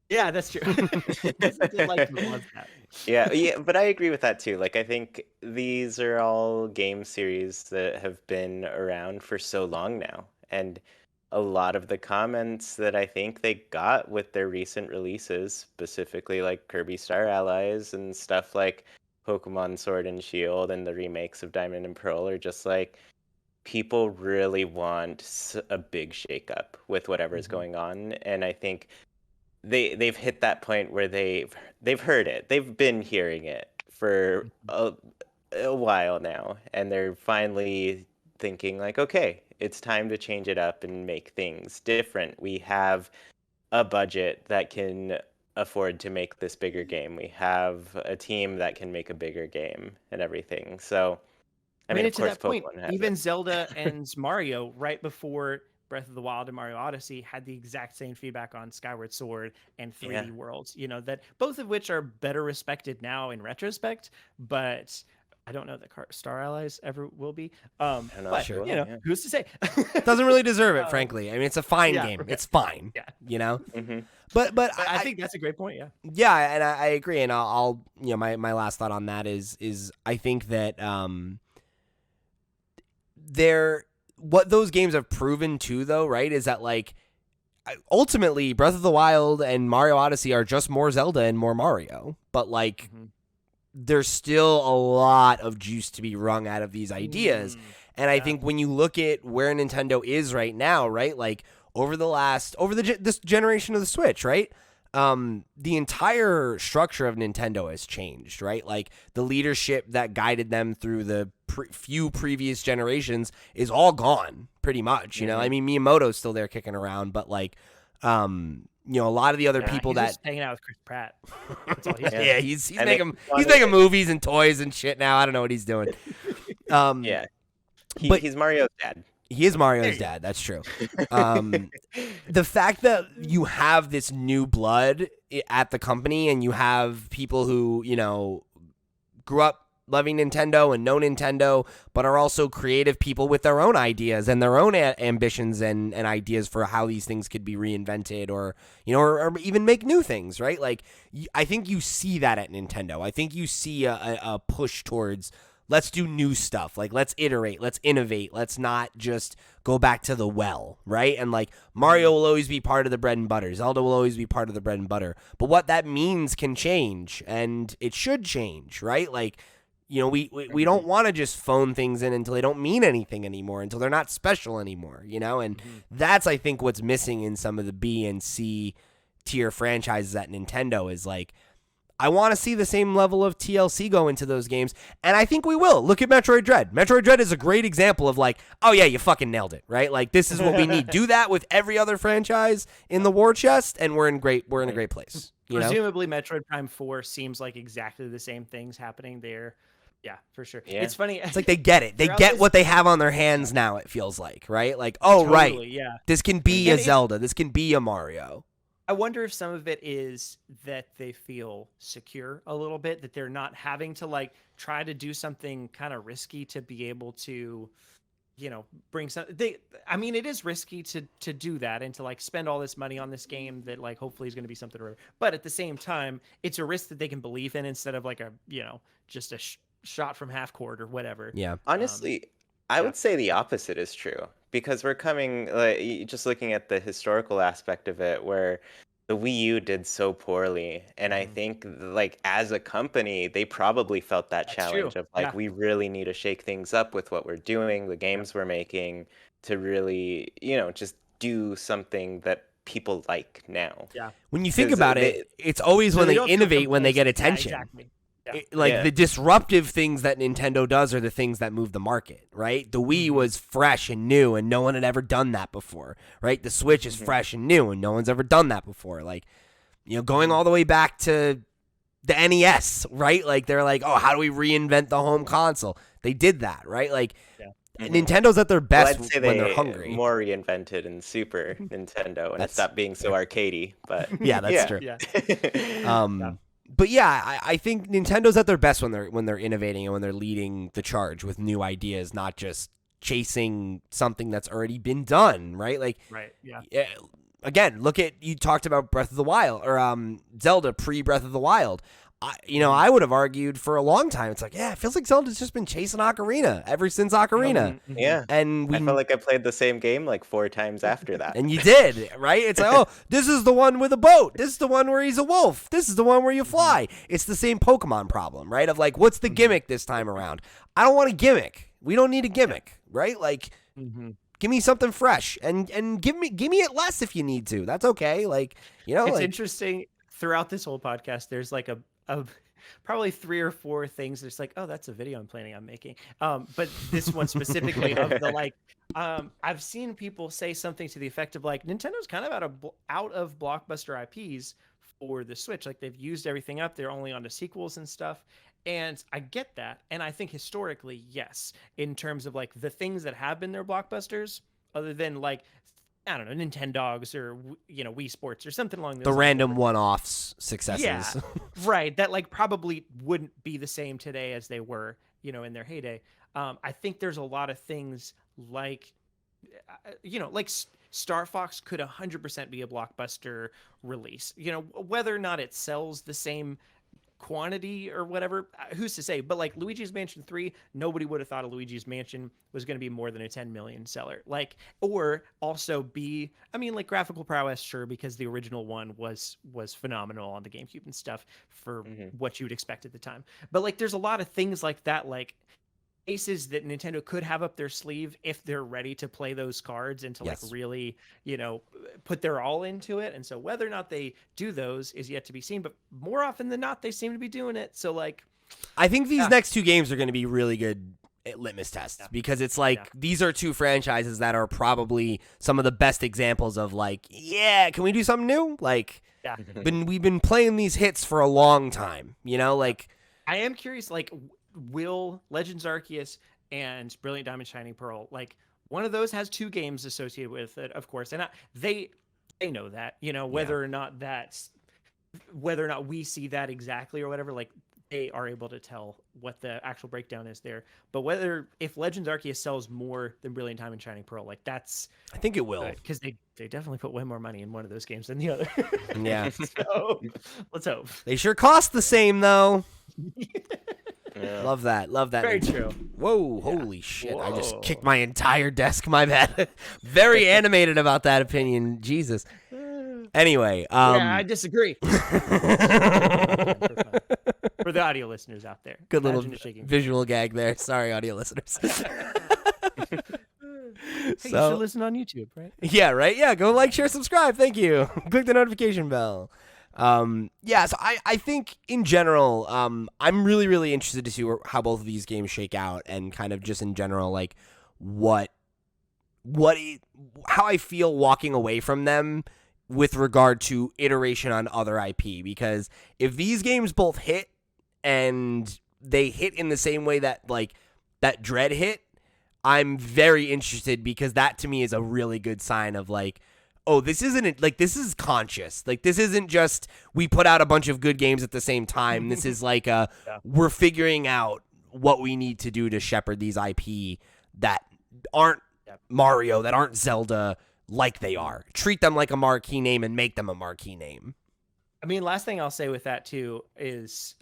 Yeah, that's true. Yeah, but I agree with that too. Like, I think these are all game series that have been around for so long now, and a lot of the comments that I think they got with their recent releases, specifically like Kirby Star Allies and stuff like Pokemon Sword and Shield and the remakes of Diamond and Pearl, are just like, people really want a big shakeup with whatever's going on, and I think they've hit that point where they've heard it. They've been hearing it for a while now, and they're finally thinking like, okay, it's time to change it up and make things different. We have a budget that can afford to make this bigger game. We have a team that can make a bigger game and everything. So I mean, of to course, that point, Pokemon has even it. Zelda and Mario, right before Breath of the Wild and Mario Odyssey, had the exact same feedback on Skyward Sword and 3D Worlds. You know, that both of which are better respected now in retrospect, but I don't know that Star Allies ever will be. But Sure. you know, who's to say? Doesn't really deserve it, frankly. I mean, it's a fine game. Right. It's fine. Yeah. You know. Mm-hmm. But I think that's a great point. Yeah. Yeah, and I agree. And I'll you know my last thought on that is I think that what those games have proven too, though, right, is that like ultimately Breath of the Wild and Mario Odyssey are just more Zelda and more Mario, but like there's still a lot of juice to be wrung out of these ideas. And I think when you look at where Nintendo is right now, right, like this generation of the Switch, right, the entire structure of Nintendo has changed, right? Like the leadership that guided them through the few previous generations is all gone pretty much, you know? I mean, Miyamoto's still there kicking around, but like, you know, a lot of the other people he's that just hanging out with Chris Pratt. That's all he's doing. yeah, he's making movies and toys and shit now. I don't know what he's doing. He's Mario's dad. He is Mario's dad. That's true. The fact that you have this new blood at the company and you have people who, you know, grew up loving Nintendo and know Nintendo, but are also creative people with their own ideas and their own ambitions and ideas for how these things could be reinvented or, you know, or even make new things, right? Like, I think you see that at Nintendo. I think you see a push towards let's do new stuff. Like, let's iterate, let's innovate. Let's not just go back to the well, right? And like Mario will always be part of the bread and butter. Zelda will always be part of the bread and butter. But what that means can change, and it should change, right? Like, you know, we don't want to just phone things in until they don't mean anything anymore, until they're not special anymore, you know? And that's, I think, what's missing in some of the B and C tier franchises at Nintendo is like, I want to see the same level of TLC go into those games, and I think we will. Look at Metroid Dread. Metroid Dread is a great example of like, oh yeah, you fucking nailed it, right? Like, this is what we need. Do that with every other franchise in the war chest, and we're in a great place. You Presumably, Metroid Prime 4 seems like exactly the same things happening there. Yeah, for sure. Yeah. It's funny. It's like they get it. They get what they have on their hands now, it feels like, right? Like, oh, totally, right. Yeah. This can be a Zelda. This can be a Mario. I wonder if some of it is that they feel secure a little bit, that they're not having to like try to do something kind of risky to be able to, you know, bring some. I mean, it is risky to do that and to like spend all this money on this game that like hopefully is going to be something. But at the same time, it's a risk that they can believe in instead of like a, you know, just a shot from half court or whatever. Yeah. Honestly, I would say the opposite is true, because we're coming, like, just looking at the historical aspect of it, where the Wii U did so poorly, and I think like as a company, they probably felt that challenge of like, we really need to shake things up with what we're doing, the games we're making, to really, you know, just do something that people like now. Yeah. When you think about it, it's always when they innovate when they get attention. Yeah, exactly. the disruptive things that Nintendo does are the things that move the market, right? The Wii was fresh and new, and no one had ever done that before, right? The Switch is fresh and new, and no one's ever done that before. Like, going all the way back to the NES, right? Like, they're like, oh, how do we reinvent the home console? They did that, right? Like, Nintendo's at their best when they're hungry. More reinvented in Super Nintendo, and it stopped being so arcadey. But yeah, that's true. Yeah. But yeah, I think Nintendo's at their best when they're innovating and when they're leading the charge with new ideas, not just chasing something that's already been done, right? Like, again, you talked about Breath of the Wild or Zelda pre Breath of the Wild. I would have argued for a long time. It's like, it feels like Zelda's just been chasing Ocarina ever since Ocarina. Yeah. And I felt like I played the same game like 4 times after that. And you did, right? It's like, oh, this is the one with a boat. This is the one where he's a wolf. This is the one where you fly. It's the same Pokemon problem, right? Of like, what's the gimmick this time around? I don't want a gimmick. We don't need a gimmick, right? Like, give me something fresh and give me it less if you need to. That's okay. Like, it's interesting. Throughout this whole podcast, there's like a probably 3 or 4 things that's like, oh, that's a video I'm planning on making. But this one specifically of the like, I've seen people say something to the effect of like, Nintendo's kind of out of blockbuster IPs for the Switch. Like, they've used everything up. They're only on to sequels and stuff. And I get that. And I think historically, yes, in terms of like the things that have been their blockbusters, other than like, I don't know, Nintendogs or, Wii Sports or something along those lines. The random one-offs successes. Yeah, right. That like probably wouldn't be the same today as they were, in their heyday. I think there's a lot of things like, like Star Fox could 100% be a blockbuster release. Whether or not it sells the same quantity or whatever, who's to say? But like Luigi's Mansion 3, nobody would have thought a Luigi's Mansion was going to be more than a 10 million seller. Like, or also be, like graphical prowess, sure, because the original one was phenomenal on the GameCube and stuff for what you would expect at the time. But like, there's a lot of things like that, like aces that Nintendo could have up their sleeve if they're ready to play those cards and to like really, put their all into it. And so whether or not they do those is yet to be seen, but more often than not, they seem to be doing it. So like, I think these next 2 games are going to be really good litmus tests because it's like these are 2 franchises that are probably some of the best examples of like, can we do something new? Like, we've been playing these hits for a long time, like. I am curious, like, will Legends Arceus and Brilliant Diamond Shining Pearl, like one of those has 2 games associated with it, of course, and they know that, whether or not we see that exactly or whatever, like they are able to tell what the actual breakdown is there. But if Legends Arceus sells more than Brilliant Diamond Shining Pearl, like that's, I think it will, because they definitely put way more money in one of those games than the other. Yeah. So let's hope. They sure cost the same though. Yeah. Love that. Very true. Whoa, holy shit. Whoa. I just kicked my entire desk, my bad. Very animated about that opinion. Jesus. Anyway. I disagree. For the audio listeners out there. Good little visual gag there. Sorry, audio listeners. Hey, you should listen on YouTube, right? Yeah, right? Yeah, go like, share, subscribe. Thank you. Click the notification bell. So I think in general, I'm really, really interested to see how both of these games shake out and kind of just in general, like how I feel walking away from them with regard to iteration on other IP, because if these games both hit and they hit in the same way that like that Dread hit, I'm very interested, because that to me is a really good sign of like, oh, this isn't like, this is conscious. Like, this isn't just we put out a bunch of good games at the same time. This is like we're figuring out what we need to do to shepherd these IP that aren't Mario, that aren't Zelda, like they are. Treat them like a marquee name and make them a marquee name. I mean, last thing I'll say with that too is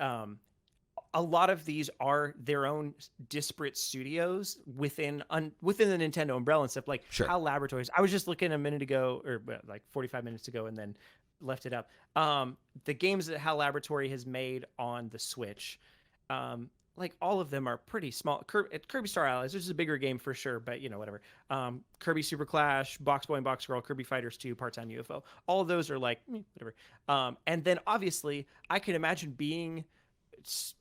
a lot of these are their own disparate studios within the Nintendo umbrella and stuff, like HAL Laboratories. I was just looking a minute ago, or like 45 minutes ago, and then left it up. The games that HAL Laboratory has made on the Switch, like all of them are pretty small. Kirby Star Allies, which is a bigger game for sure, but whatever. Kirby Super Clash, Box Boy and Box Girl, Kirby Fighters 2, Part-Time UFO. All of those are like whatever. And then obviously, I can imagine being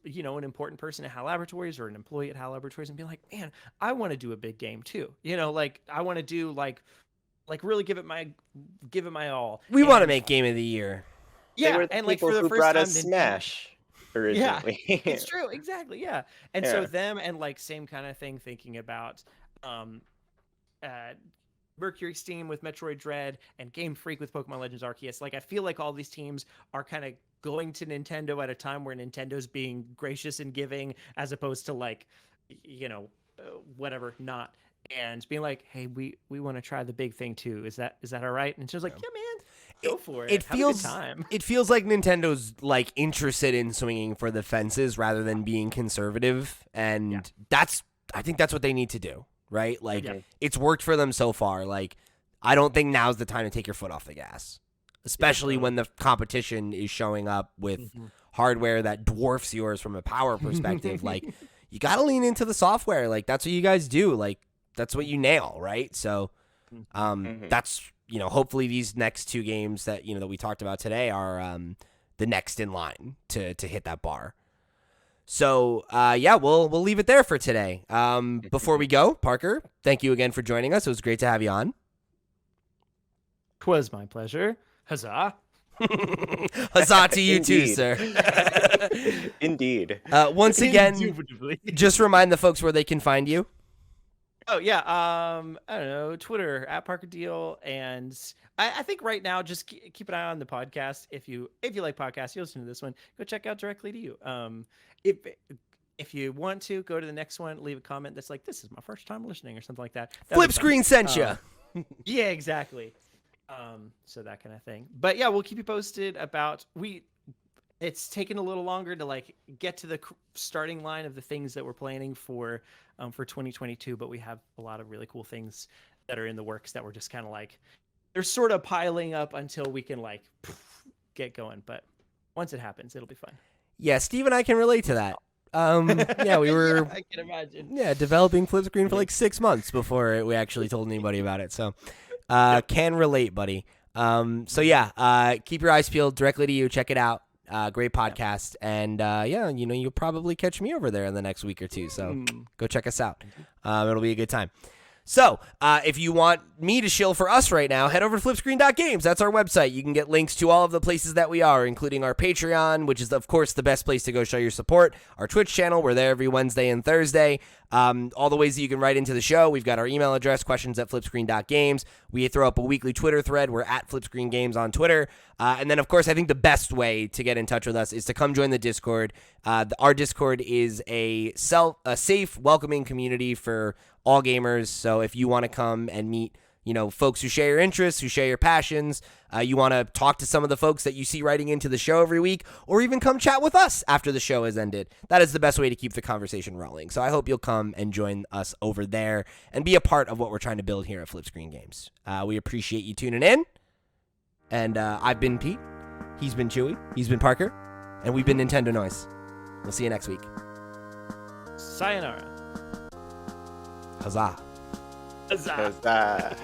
an important person at HAL Laboratories or an employee at HAL Laboratories and be like, man, I want to do a big game too. Like I want to do like really give it my all. We want to make Game of the Year. They Yeah, were the and like people for the who first brought time, us Smash originally. Yeah, it's true, exactly. Yeah, and so Yeah. them and like same kind of thing, thinking about Mercury Steam with Metroid Dread and Game Freak with Pokemon Legends Arceus. Like I feel like all these teams are kind of going to Nintendo at a time where Nintendo's being gracious and giving, as opposed to like, whatever not, and being like, hey, we want to try the big thing too. Is that all right? And she was like, yeah, man. Go for it. Have a good time. It feels like Nintendo's like interested in swinging for the fences rather than being conservative, and I think that's what they need to do, right? Like it's worked for them so far. Like I don't think now's the time to take your foot off the gas, especially when the competition is showing up with hardware that dwarfs yours from a power perspective. Like you got to lean into the software. Like that's what you guys do. Like that's what you nail, right? So that's. Hopefully these next two games that that we talked about today are the next in line to hit that bar. So we'll leave it there for today. Before we go, Parker, thank you again for joining us. It was great to have you on. 'Twas my pleasure. Huzzah! Huzzah to you too, sir. Indeed. Once again, Indubitably. just remind the folks where they can find you. Oh yeah, I don't know, Twitter at Parker Deal, and I think right now just keep an eye on the podcast. If you like podcasts, you listen to this one, go check out Directly to You. If you want to go to the next one, leave a comment that's like, "This is my first time listening" or something like that. Flip Screen sent you. Yeah, exactly. So that kind of thing. But yeah, we'll keep you posted about It's taken a little longer to like get to the starting line of the things that we're planning for 2022, but we have a lot of really cool things that are in the works that we're just kind of like, they're sort of piling up until we can like get going. But once it happens, it'll be fun. Yeah, Steve and I can relate to that. We were I can imagine. developing Flip Screen for like 6 months before we actually told anybody about it. So can relate, buddy. Keep your eyes peeled. Directly to You. Check it out. Great podcast. And you'll probably catch me over there in the next week or two. So go check us out. It'll be a good time. So if you want me to shill for us right now, head over to flipscreen.games. That's our website. You can get links to all of the places that we are, including our Patreon, which is, of course, the best place to go show your support. Our Twitch channel. We're there every Wednesday and Thursday. All the ways that you can write into the show. We've got our email address, questions@flipscreen.games. We throw up a weekly Twitter thread. We're at FlipScreenGames on Twitter. And then, of course, I think the best way to get in touch with us is to come join the Discord. Our Discord is a safe, welcoming community for all gamers. So if you want to come and meet, folks who share your interests, who share your passions, you want to talk to some of the folks that you see writing into the show every week, or even come chat with us after the show has ended, that is the best way to keep the conversation rolling. So I hope you'll come and join us over there and be a part of what we're trying to build here at Flip Screen Games. We appreciate you tuning in. And I've been Pete. He's been Chuy. He's been Parker. And we've been Nintendo Noise. We'll see you next week. Sayonara. Huzzah. Huzzah. Huzzah.